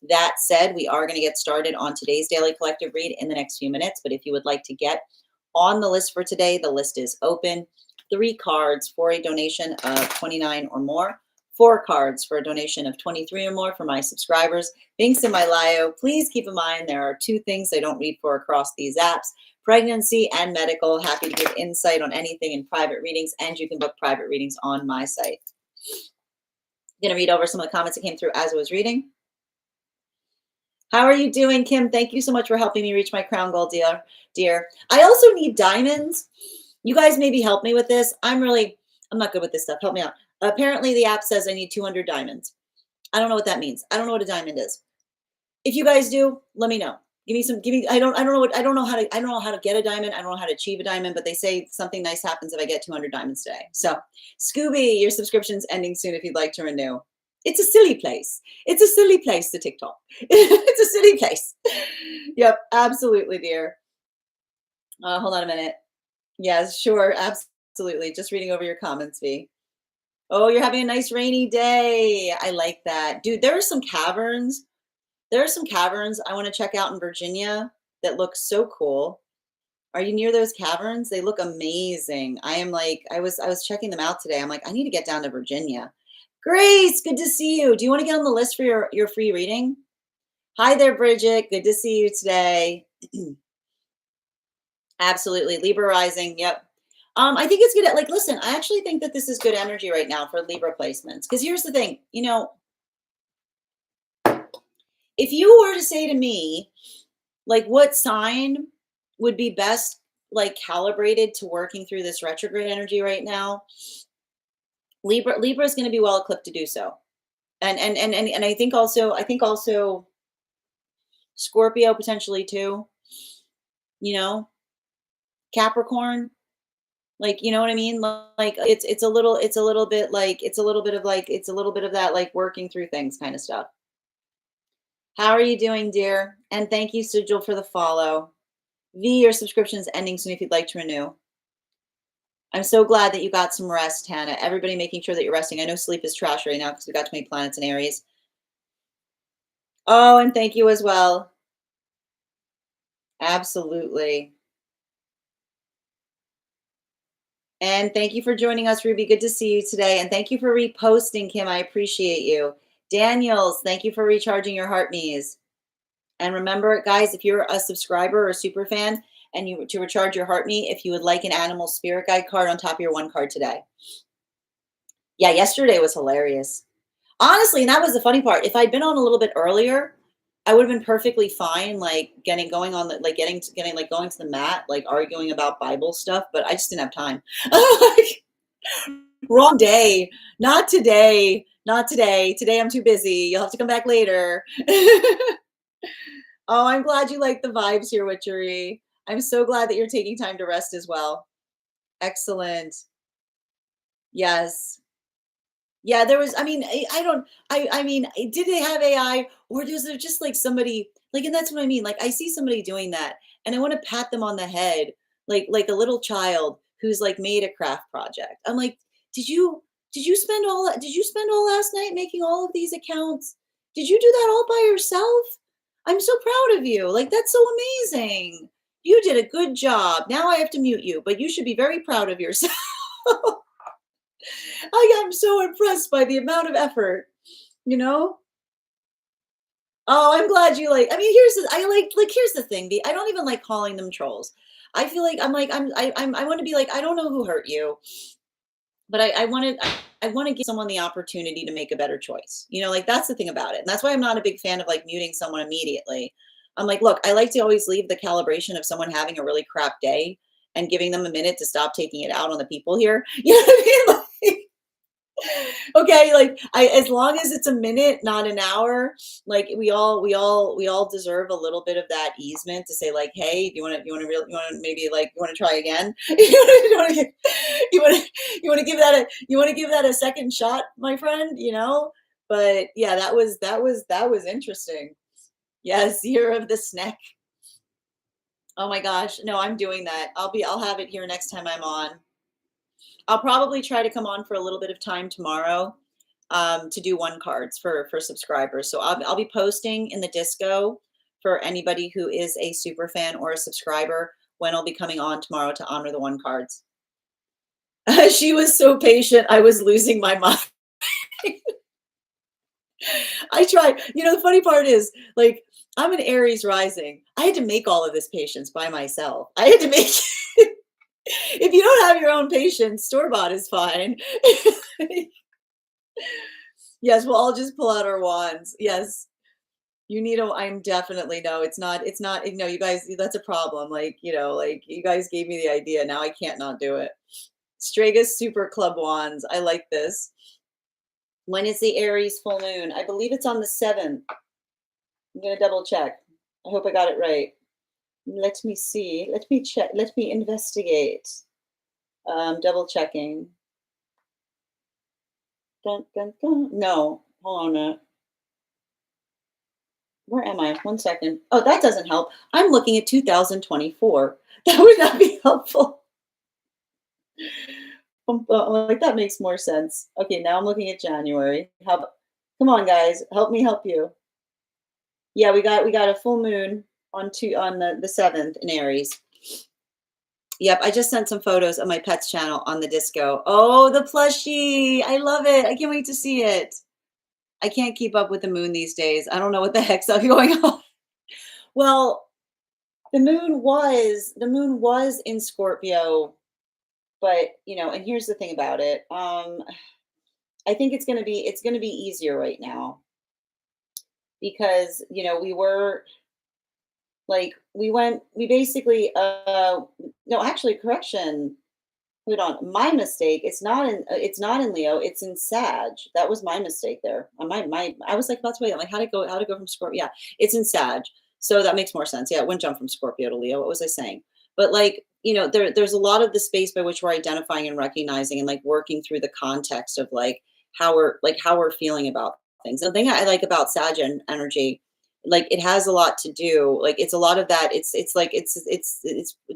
That said, we are going to get started on today's daily collective read in the next few minutes, but if you would like to get on the list for today, the list is open. 3 cards for a donation of $29 or more. 4 cards for a donation of $23 or more for my subscribers. Links in my bio. Please keep in mind there are 2 things I don't read for across these apps: pregnancy and medical. Happy to give insight on anything in private readings, and you can book private readings on my site. I'm going to read over some of the comments that came through as I was reading. How are you doing, Kim? Thank you so much for helping me reach my crown goal, dear. I also need diamonds. You guys maybe help me with this. I'm not good with this stuff. Help me out. Apparently the app says I need 200 diamonds. I don't know what that means. I don't know what a diamond is. If you guys do, let me know. I don't know how to get a diamond. I don't know how to achieve a diamond, but they say something nice happens if I get 200 diamonds today. So Scooby, your subscription's ending soon if you'd like to renew. It's a silly place. It's a silly place, the TikTok. It's a silly place. Yep, absolutely, dear. Hold on a minute. Yes, sure, absolutely. Just reading over your comments, V. Oh, you're having a nice rainy day. I like that. Dude, there are some caverns. There are some caverns I want to check out in Virginia that look so cool. Are you near those caverns? They look amazing. I was checking them out today. I'm like, I need to get down to Virginia. Grace, good to see you. Do you want to get on the list for your free reading? Hi there, Bridget. Good to see you today. Absolutely. Libra rising. Yep. I think it's good. Like, listen, I actually think that this is good energy right now for Libra placements. Because here's the thing, if you were to say to me, like, what sign would be best, like, calibrated to working through this retrograde energy right now, Libra is going to be well equipped to do so. And I think also Scorpio potentially too, Capricorn. Like, you know what I mean? Like it's a little bit of that, like, working through things kind of stuff. How are you doing, dear? And thank you, Sigil, for the follow. V, your subscription is ending soon if you'd like to renew. I'm so glad that you got some rest, Hannah. Everybody making sure that you're resting. I know sleep is trash right now because we got too many planets in Aries. Oh, and thank you as well. Absolutely. And thank you for joining us, Ruby. Good to see you today. And thank you for reposting, Kim. I appreciate you. Daniels, thank you for recharging your heart knees. And remember, guys, if you're a subscriber or a super fan and you to recharge your heart knee, if you would like an animal spirit guide card on top of your 1 card today. Yeah, yesterday was hilarious. Honestly, and that was the funny part. If I'd been on a little bit earlier, I would have been perfectly fine, like getting going like going to the mat, like arguing about Bible stuff, but I just didn't have time. Like, wrong day. Not today. Not today. Today I'm too busy. You'll have to come back later. Oh, I'm glad you like the vibes here, Witchery. I'm so glad that you're taking time to rest as well. Excellent. Yes. Yeah, there was, I mean, I mean, did they have AI, or was there just like somebody, like, and that's what I mean. Like, I see somebody doing that and I want to pat them on the head, like a little child who's like made a craft project. I'm like, did you spend all last night making all of these accounts? Did you do that all by yourself? I'm so proud of you. Like, that's so amazing. You did a good job. Now I have to mute you, but you should be very proud of yourself. I am so impressed by the amount of effort, you know? Oh, I'm glad you like. I mean, here's the, I like here's the thing. I don't even like calling them trolls. I feel like I want to be like, I don't know who hurt you, but I want to give someone the opportunity to make a better choice. Like that's the thing about it. And that's why I'm not a big fan of like muting someone immediately. I'm like, look, I like to always leave the calibration of someone having a really crap day and giving them a minute to stop taking it out on the people here. You know what I mean? Like, okay, like as long as it's a minute, not an hour, like we all deserve a little bit of that easement to say like, hey, you want to try again? you want to you want to give that a second shot, my friend. But yeah, that was interesting. Yes, year of the snack. Oh my gosh, no, I'm doing that. I'll have it here next time I'm on. I'll probably try to come on for a little bit of time tomorrow, to do one cards for subscribers. So I'll be posting in the disco for anybody who is a super fan or a subscriber when I'll be coming on tomorrow to honor the one cards. She was so patient. I was losing my mind. I tried. The funny part is, like, I'm an Aries rising. I had to make all of this patience by myself. I had to make. If you don't have your own patience, store bought is fine. Yes, we'll all just pull out our wands. Yes. You need a I'm definitely no, it's not, no, you guys, that's a problem. Like, you guys gave me the idea. Now I can't not do it. Strega's Super Club Wands. I like this. When is the Aries full moon? I believe it's on the 7th. I'm gonna double check. I hope I got it right. Let me see. Let me check. Let me investigate. Double checking. Dun, dun, dun. No, hold on a minute. Where am I? 1 second. Oh, that doesn't help. I'm looking at 2024. That would not be helpful. Like that makes more sense. Okay, now I'm looking at January. Come on, guys, help me help you. Yeah, we got a full moon on the 7th in Aries. Yep, I just sent some photos of my pet's channel on the disco. Oh, the plushie! I love it. I can't wait to see it. I can't keep up with the moon these days. I don't know what the heck's going on. Well, the moon was in Scorpio, but and here's the thing about it. I think it's gonna be easier right now because we basically no, actually, correction. Hold on, my mistake. It's not in Leo. It's in Sag. That was my mistake there. I was like about to wait. I'm like, how to go from Scorpio? Yeah, it's in Sag, so that makes more sense. Yeah, it wouldn't jump from Scorpio to Leo. What was I saying? But there's a lot of the space by which we're identifying and recognizing and like working through the context of like how we're feeling about things. The thing I like about Sag energy, like it has a lot to do. Like it's a lot of that. It's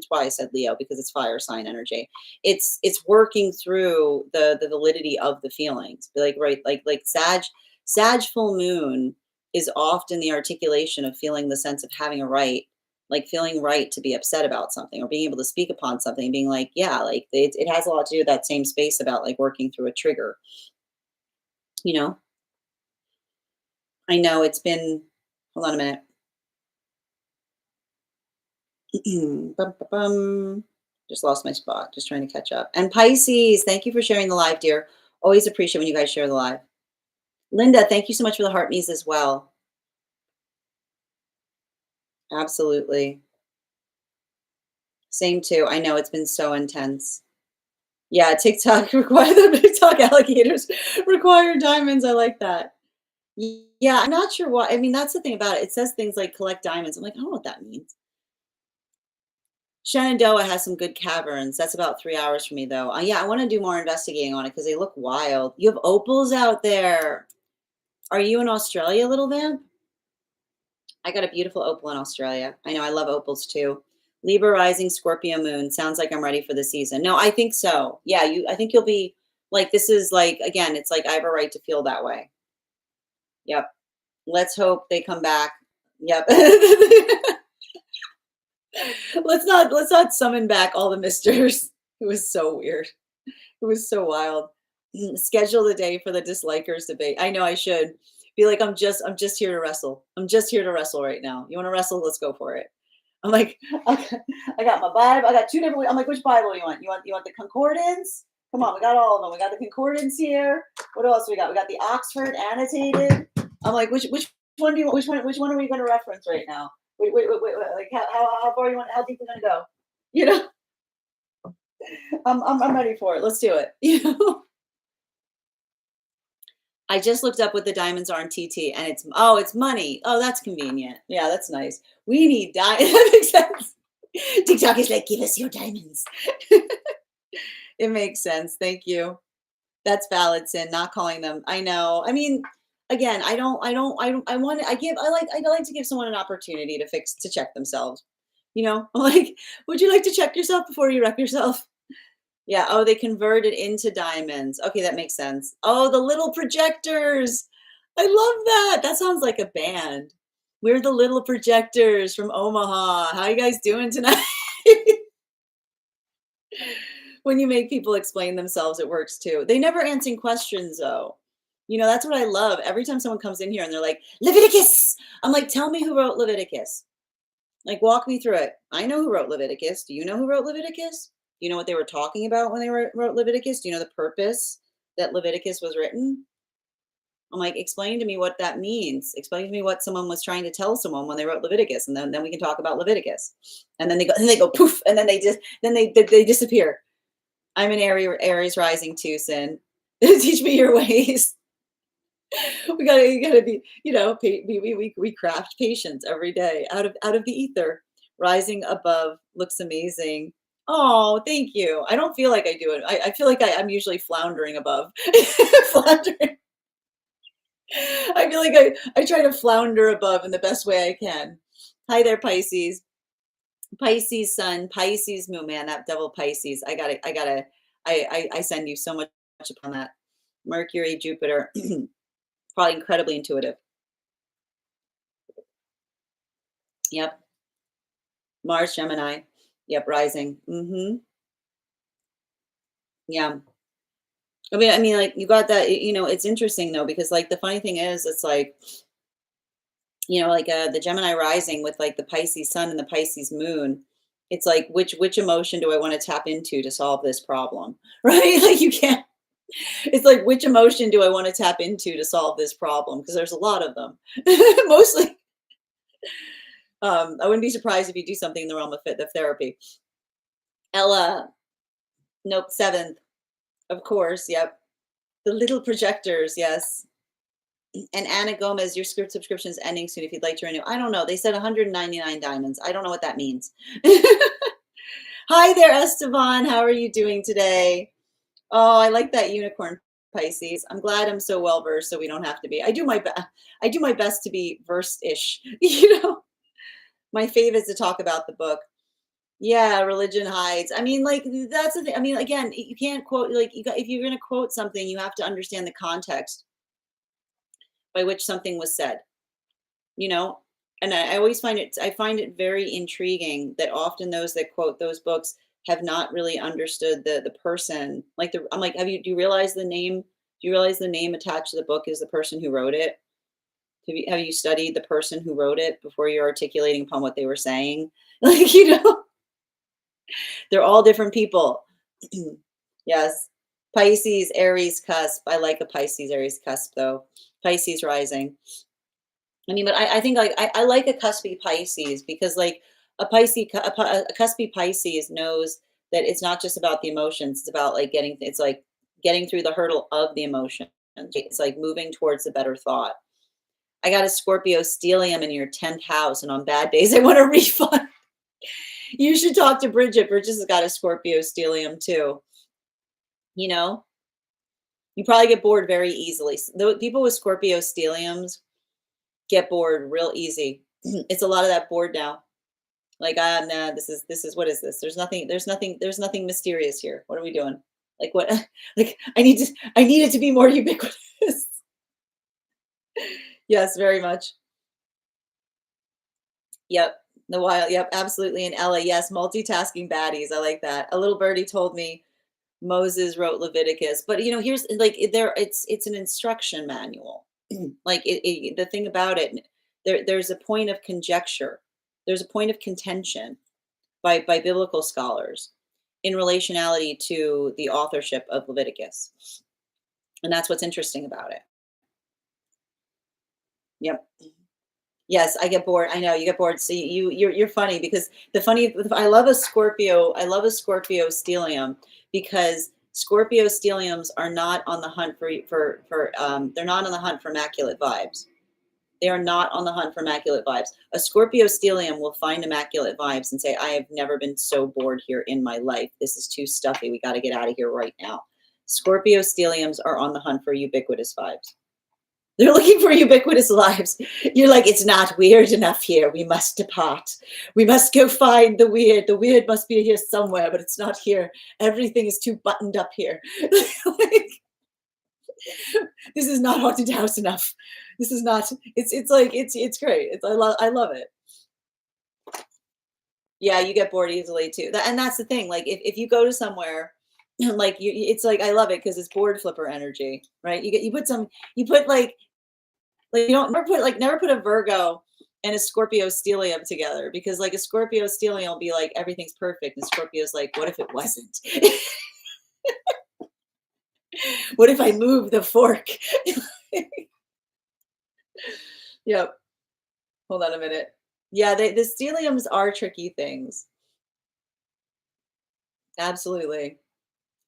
why I said Leo, because it's fire sign energy. It's working through the validity of the feelings, like right, like Sag full moon is often the articulation of feeling the sense of having a right, like feeling right to be upset about something or being able to speak upon something and being like, yeah, like it has a lot to do with that same space about like working through a trigger. you know I know it's been, hold on a minute. Bum, bum, bum. Just lost my spot. Just trying to catch up. And Pisces, thank you for sharing the live, dear. Always appreciate when you guys share the live. Linda, thank you so much for the heart me's as well. Absolutely. Same too. I know it's been so intense. Yeah, TikTok require the TikTok alligators require diamonds. I like that. Yeah, I'm not sure why. I mean, that's the thing about it. It says things like collect diamonds. I'm like, I don't know what that means. Shenandoah has some good caverns. That's about 3 hours for me, though. Yeah, I want to do more investigating on it because they look wild. You have opals out there. Are you in Australia, little vamp? I got a beautiful opal in Australia. I know, I love opals too. Libra rising, Scorpio moon. Sounds like I'm ready for the season. No, I think so. Yeah, I think you'll be like, this is like, again, it's like I have a right to feel that way. Yep. Let's hope they come back. Yep. let's not summon back all the misters. It was so weird. It was so wild. Schedule the day for the dislikers debate. I know I should, Be like, I'm just here to wrestle. I'm just here to wrestle right now. You want to wrestle? Let's go for it. I'm like, okay, I got my Bible. I got two different. I'm like, which Bible you want? You want the concordance? Come on, we got all of them. We got the concordance here. What else we got? We got the Oxford annotated. I'm like, which one do you want? Which one are we going to reference right now? Wait, like how far you want? How deep we going to go? You know, I'm ready for it. Let's do it. You know. I just looked up what the diamonds are in TT, and it's money. Oh, that's convenient. Yeah, that's nice. We need diamonds. That makes sense. TikTok is like, give us your diamonds. It makes sense. Thank you. That's valid, Sin. Not calling them. I know. I mean, again, I like to give someone an opportunity to check themselves. You know, I'm like, would you like to check yourself before you wreck yourself? Yeah. Oh, they converted into diamonds. Okay, that makes sense. Oh, the little projectors. I love that. That sounds like a band. We're the little projectors from Omaha. How you guys doing tonight? When you make people explain themselves, it works too. They never answering questions though. You know, that's what I love. Every time someone comes in here and they're like, Leviticus. I'm like, tell me who wrote Leviticus. Like, walk me through it. I know who wrote Leviticus. Do you know who wrote Leviticus? Do you know what they were talking about when they wrote Leviticus? Do you know the purpose that Leviticus was written? I'm like, explain to me what that means. Explain to me what someone was trying to tell someone when they wrote Leviticus, and then we can talk about Leviticus. And then they go poof, and then they disappear. I'm an Aries rising too, Sin. Teach me your ways. You gotta be, we craft patience every day out of the ether. Rising above looks amazing. Oh, thank you. I don't feel like I do it. I feel like I'm usually floundering above. Floundering. I feel like I try to flounder above in the best way I can. Hi there, Pisces. Pisces sun, Pisces moon, man, that devil Pisces. I send you so much upon that. Mercury, Jupiter, probably incredibly intuitive. Yep. Mars, Gemini. Yep, rising. Yeah. I mean, like you got that, it's interesting though, because like the funny thing is, it's like, like the Gemini rising with like the Pisces sun and the Pisces moon. It's like, which emotion do I want to tap into to solve this problem? Right? Like you can't, it's like, which emotion do I want to tap into to solve this problem? Because there's a lot of them. Mostly. I wouldn't be surprised if you do something in the realm of therapy. Ella, nope, 7th, of course, yep. The little projectors, yes. And Anna Gomez, your script subscription is ending soon if you'd like to renew. I don't know. They said 199 diamonds. I don't know what that means. Hi there, Esteban. How are you doing today? Oh, I like that unicorn, Pisces. I'm glad I'm so well versed so we don't have to be. I do my best to be versed-ish, My fave is to talk about the book. Yeah, religion hides. I mean, like that's the thing. I mean, again, you can't quote if you're going to quote something, you have to understand the context by which something was said. And I always find it very intriguing that often those that quote those books have not really understood the person. I'm like, do you realize the name? Do you realize the name attached to the book is the person who wrote it? Have you studied the person who wrote it before you're articulating upon what they were saying? Like, they're all different people. Yes. Pisces, Aries cusp. I like a Pisces, Aries cusp though. Pisces rising. I mean, but I think like I like a cuspy Pisces because like a cuspy Pisces knows that it's not just about the emotions. It's about like getting through the hurdle of the emotion. It's like moving towards a better thought. I got a Scorpio stellium in your 10th house, and on bad days, I want a refund. You should talk to Bridget. Bridget's got a Scorpio stellium too. You probably get bored very easily. The people with Scorpio stelliums get bored real easy. It's a lot of that bored now. Like, nah, this is what is this? There's nothing mysterious here. What are we doing? Like what? Like I need it to be more ubiquitous. Yes, very much. Yep. The wild. Yep, absolutely. And Ella, yes, multitasking baddies. I like that. A little birdie told me Moses wrote Leviticus, but here's like it's an instruction manual. Like the thing about it, there's a point of conjecture, there's a point of contention by biblical scholars in relationality to the authorship of Leviticus, and that's what's interesting about it. Yep. Yes, I get bored. I know you get bored. So you're funny because I love a Scorpio stellium because Scorpio stelliums are not on the hunt for they're not on the hunt for immaculate vibes. They are not on the hunt for immaculate vibes. A Scorpio stellium will find immaculate vibes and say, I have never been so bored here in my life. This is too stuffy. We got to get out of here right now. Scorpio stelliums are on the hunt for ubiquitous vibes. They're looking for ubiquitous lives. You're like, it's not weird enough here. We must depart. We must go find the weird. The weird must be here somewhere, but it's not here. Everything is too buttoned up here. Like, this is not haunted house enough. This is not. It's great. I love it. Yeah, you get bored easily too. And that's the thing. Like if you go to somewhere, like it's like I love it because it's board flipper energy, right? You put like, you don't never put a Virgo and a Scorpio stellium together because like a Scorpio stellium will be like everything's perfect, and Scorpio's like, what if it wasn't? What if I move the fork? Yep. Hold on a minute. Yeah, the stelliums are tricky things. Absolutely.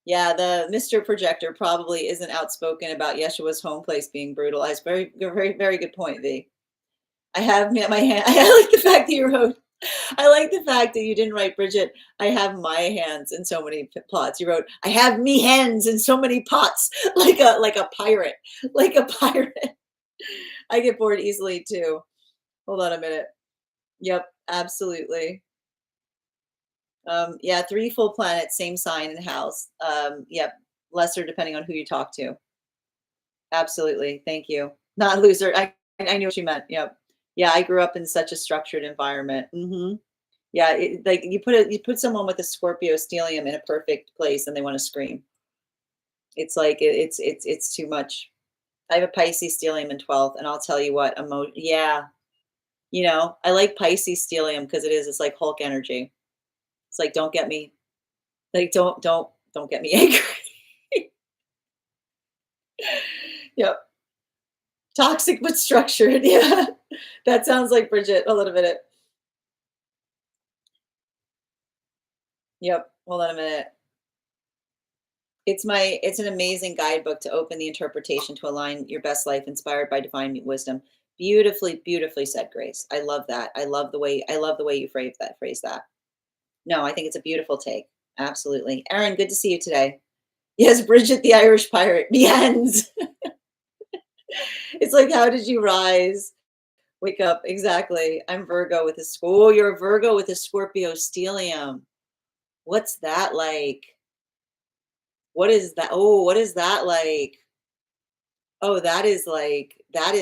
Yeah, the Mr. Projector probably isn't outspoken about Yeshua's home place being brutalized. Very, very good point, V. I have my hand. I like the fact that you wrote. I like the fact that you didn't write, Bridget, I have my hands in so many pots. You wrote, I have me hands in so many pots, like a pirate, like a pirate. I get bored easily too. Hold on a minute. Yep, absolutely. Yeah, three full planets, same sign and house. Yep, lesser depending on who you talk to. Absolutely. Thank you. Not loser. I knew what you meant. Yep. Yeah, I grew up in such a structured environment. Yeah, like you put someone with a Scorpio stellium in a perfect place and they want to scream. It's like it's too much. I have a Pisces stellium in 12th, and I'll tell you what, yeah, I like Pisces stellium because it's like Hulk energy. It's like don't get me like don't get me angry. Yep. Toxic but structured. Yeah. That sounds like Bridget. Hold on a minute. Yep. Hold on a minute. It's an amazing guidebook to open the interpretation to align your best life inspired by divine wisdom. Beautifully, beautifully said, Grace. I love that. I love the way you phrase that. No, I think it's a beautiful take. Absolutely. Erin, good to see you today. Yes, Bridget the Irish pirate. The ends. It's like, how did you rise? Wake up. Exactly. I'm Virgo with a oh, you're a Virgo with a Scorpio stellium. What's that like? What is that? Oh, what is that like? Oh, that is that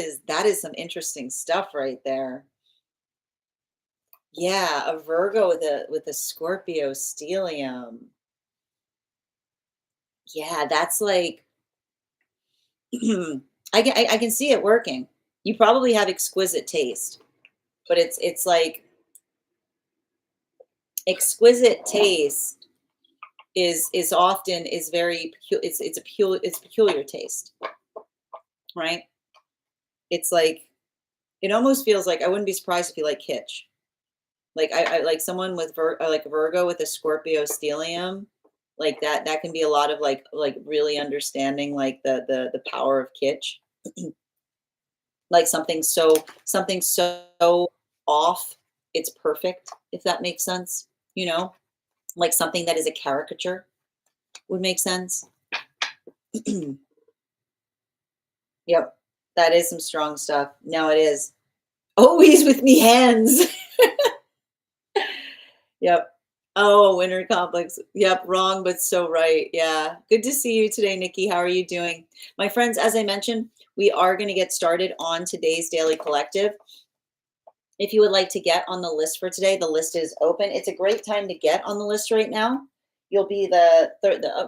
is some interesting stuff right there. Yeah, a Virgo with a Scorpio stellium. Yeah, that's like I can see it working. You probably have exquisite taste, but it's like exquisite taste is often is very it's peculiar taste, right? It's like it almost feels like I wouldn't be surprised if you like kitsch. Like I like someone with like Virgo with a Scorpio stellium, like that can be a lot of like really understanding like the power of kitsch. Like something so off, it's perfect, if that makes sense, you know? Like something that is a caricature would make sense. Yep. That is some strong stuff. No, it is. Always with me hands. Yep. Oh, winter complex. Yep, wrong, but so right. Yeah. Good to see you today, Nikki. How are you doing? My friends, as I mentioned, we are going to get started on today's daily collective. If you would like to get on the list for today, the list is open. It's a great time to get on the list right now. You'll be the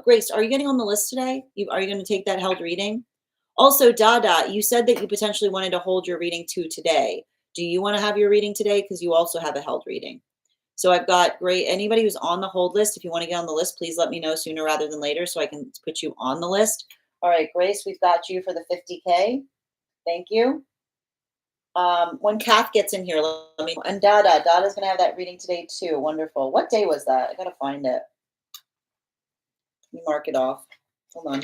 Grace, are you getting on the list today? Are you going to take that held reading? Also, Dada, you said that you potentially wanted to hold your reading to today. Do you want to have your reading today? Because you also have a held reading. So I've got great, anybody who's on the hold list, if you want to get on the list, please let me know sooner rather than later so I can put you on the list. All right, Grace, we've got you for the 50K. Thank you. When Kath gets in here, let me, and Dada's going to have that reading today too. Wonderful. What day was that? I got to find it. Let me mark it off. Hold on.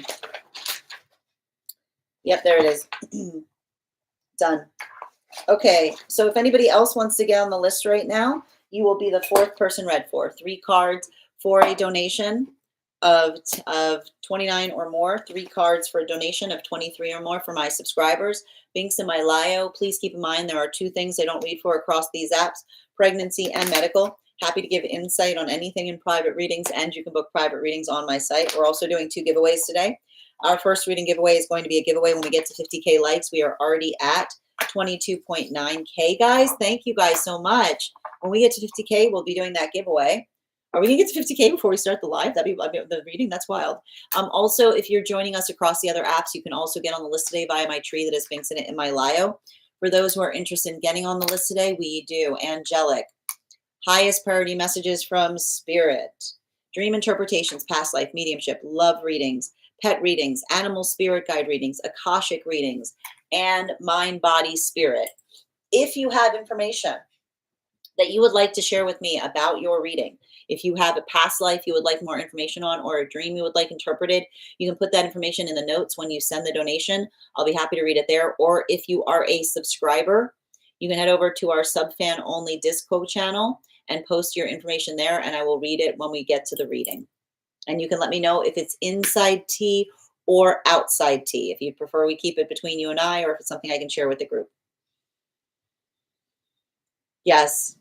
Yep, there it is. Done. Okay, so if anybody else wants to get on the list right now, you will be the fourth person read for. 3 cards for a donation of 29 or more. 3 cards for a donation of 23 or more for my subscribers. Links in my bio. Please keep in mind there are 2 things I don't read for across these apps, pregnancy and medical. Happy to give insight on anything in private readings, and you can book private readings on my site. We're also doing 2 giveaways today. Our first reading giveaway is going to be a giveaway when we get to 50K likes. We are already at 22.9K, guys. Thank you guys so much. When we get to 50K, we'll be doing that giveaway. Are we gonna get to 50K before we start the live? That'd be the reading. That's wild. Also, if you're joining us across the other apps, you can also get on the list today via my tree that has links in it in my bio. For those who are interested in getting on the list today, we do angelic, highest priority messages from spirit, dream interpretations, past life, mediumship, love readings, pet readings, animal spirit guide readings, akashic readings, and mind, body, spirit. If you have information that you would like to share with me about your reading, if you have a past life you would like more information on, or a dream you would like interpreted, you can put that information in the notes when you send the donation. I'll be happy to read it there. Or if you are a subscriber, you can head over to our subfan only Disco channel and post your information there, and I will read it when we get to the reading. And you can let me know if it's inside tea or outside tea, if you prefer we keep it between you and I, or if it's something I can share with the group. Yes.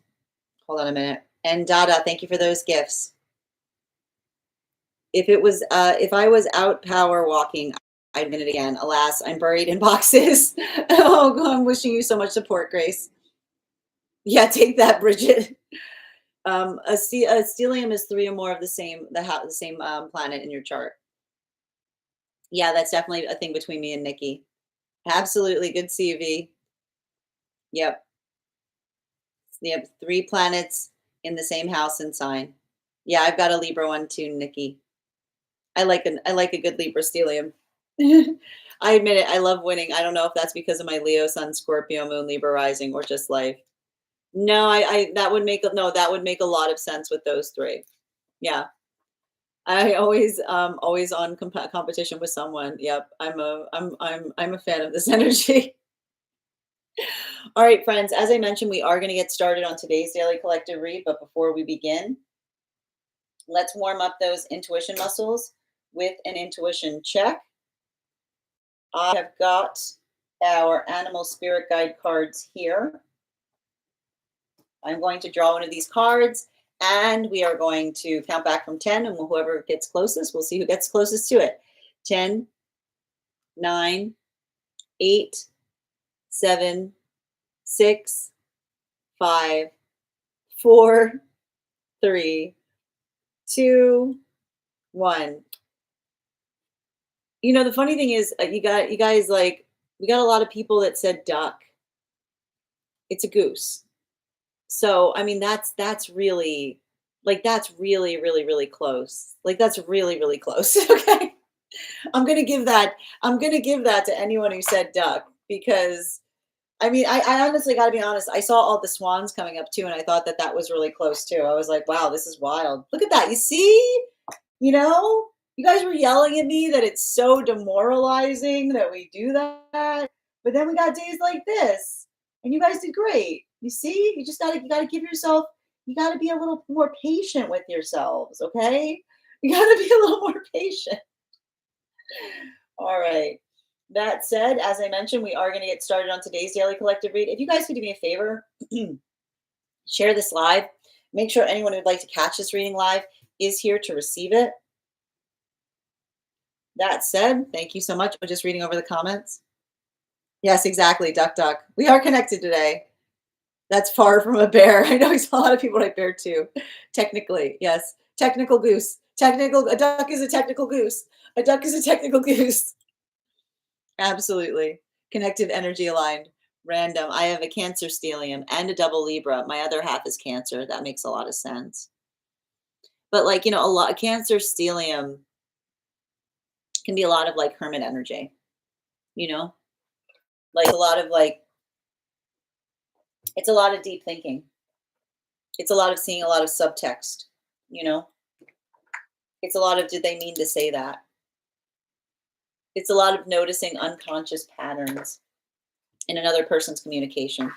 Hold on a minute. And Dada, thank you for those gifts. If I was out power walking, I'd win it again. Alas, I'm buried in boxes. Oh, I'm wishing you so much support, Grace. Yeah, take that, Bridget. A stellium is 3 or more of the same planet in your chart. Yeah, that's definitely a thing between me and Nikki. Absolutely. Good CV. Yep. Yep. 3 planets in the same house and sign. Yeah, I've got a Libra one too, Nikki. I like a good Libra stellium. I admit it. I love winning. I don't know if that's because of my Leo Sun, Scorpio Moon, Libra rising, or just life. No, that would make a lot of sense with those 3. Yeah. I always on competition with someone. Yep. I'm a fan of this energy. All right, friends, as I mentioned, we are going to get started on today's daily collective read, but before we begin, let's warm up those intuition muscles with an intuition check. I have got our animal spirit guide cards here. I'm going to draw one of these cards, and we are going to count back from 10, and whoever gets closest, we'll see who gets closest to it. 10, 9, 8, 7, 6, 5, 4, 3, 2, 1. You know, the funny thing is, you guys, like, we got a lot of people that said duck. It's a goose. So, I mean, that's really, like, that's really, really, really close. Like, that's really, really close. Okay. I'm gonna give that to anyone who said duck, because I mean, I honestly got to be honest. I saw all the swans coming up too, and I thought that was really close too. I was like, wow, this is wild. Look at that. You see? You know, you guys were yelling at me that it's so demoralizing that we do that, but then we got days like this, and you guys did great. You see? You gotta give yourself. You got to be a little more patient with yourselves, okay? You got to be a little more patient. All right. That said, as I mentioned, we are going to get started on today's daily collective read. If you guys could do me a favor, share this live. Make sure anyone who'd like to catch this reading live is here to receive it. That said, thank you so much. I'm just reading over the comments. Yes, exactly. Duck, duck. We are connected today. That's far from a bear. I know a lot of people like bear too. Technically, yes. Technical goose. A duck is a technical goose. A duck is a technical goose. Absolutely. Connective energy aligned. Random. I have a Cancer stellium and a double Libra. My other half is Cancer. That makes a lot of sense. But like, a lot Cancer stellium can be a lot of like hermit energy, you know? Like a lot of like it's a lot of deep thinking. It's a lot of seeing a lot of subtext, you know? It's a lot of did they mean to say that? It's a lot of noticing unconscious patterns in another person's communication.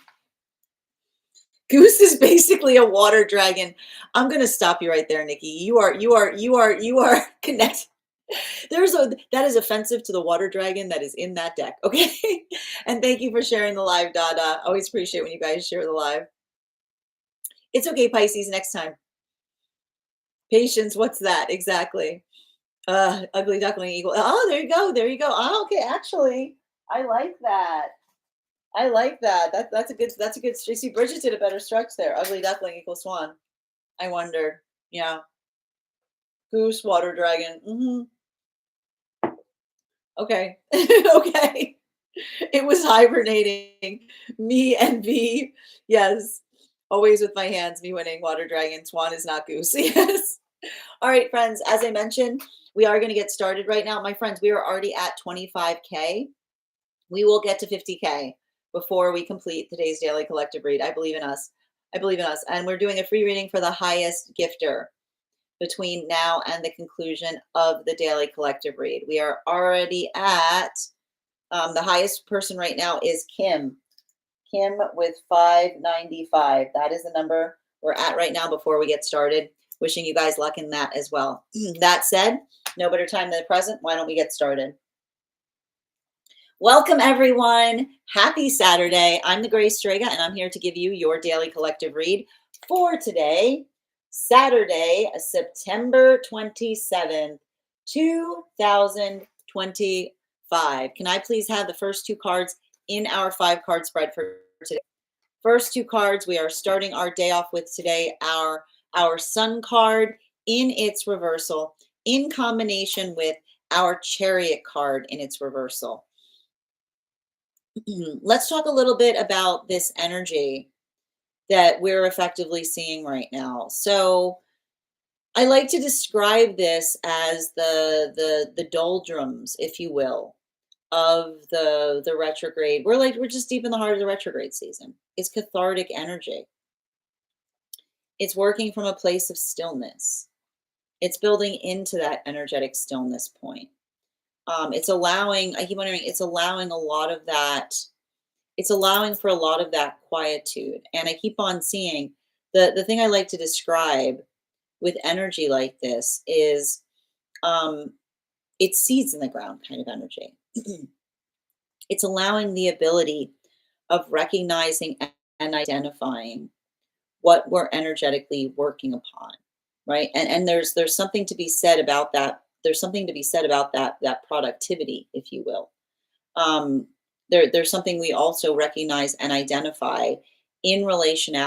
Goose is basically a water dragon. I'm gonna stop you right there, Nikki. You are connected. That is offensive to the water dragon that is in that deck. Okay. And thank you for sharing the live, Dada. Always appreciate when you guys share the live. It's okay, Pisces, next time. Patience, what's that? Exactly. Ugly duckling equal. Oh, there you go. There you go. Oh, okay. Actually, I like that. I like that. That's a good. You see, Bridget did a better stretch there. Ugly duckling equals swan. I wondered. Yeah. Goose, water dragon. Okay. Okay. It was hibernating. Me and V. Yes. Always with my hands, me winning. Water dragon. Swan is not goose. Yes. All right, friends. As I mentioned, we are going to get started right now. My friends, we are already at 25K. We will get to 50K before we complete today's daily collective read. I believe in us. I believe in us. And we're doing a free reading for the highest gifter between now and the conclusion of the daily collective read. We are already at the highest person right now is Kim. Kim with 595. That is the number we're at right now before we get started. Wishing you guys luck in that as well. That said, no better time than the present. Why don't we get started? Welcome, everyone. Happy Saturday. I'm the Grace Strega, and I'm here to give you your daily collective read for today, Saturday, September 27th, 2025. Can I please have the first two cards in our 5-card spread for today? First two cards, we are starting our day off with today, our Sun card in its reversal, in combination with our Chariot card in its reversal. Let's talk a little bit about this energy that we're effectively seeing right now. So I like to describe this as the doldrums, if you will, of the retrograde. We're just deep in the heart of the retrograde season. It's cathartic energy. It's working from a place of stillness. It's building into that energetic stillness point. It's allowing, I keep wondering, it's allowing a lot of that, it's allowing for a lot of that quietude. And I keep on seeing the thing I like to describe with energy like this is it's seeds in the ground kind of energy. It's allowing the ability of recognizing and identifying what we're energetically working upon, right? And there's something to be said about that. There's something to be said about that productivity, if you will. There's something we also recognize and identify in relationality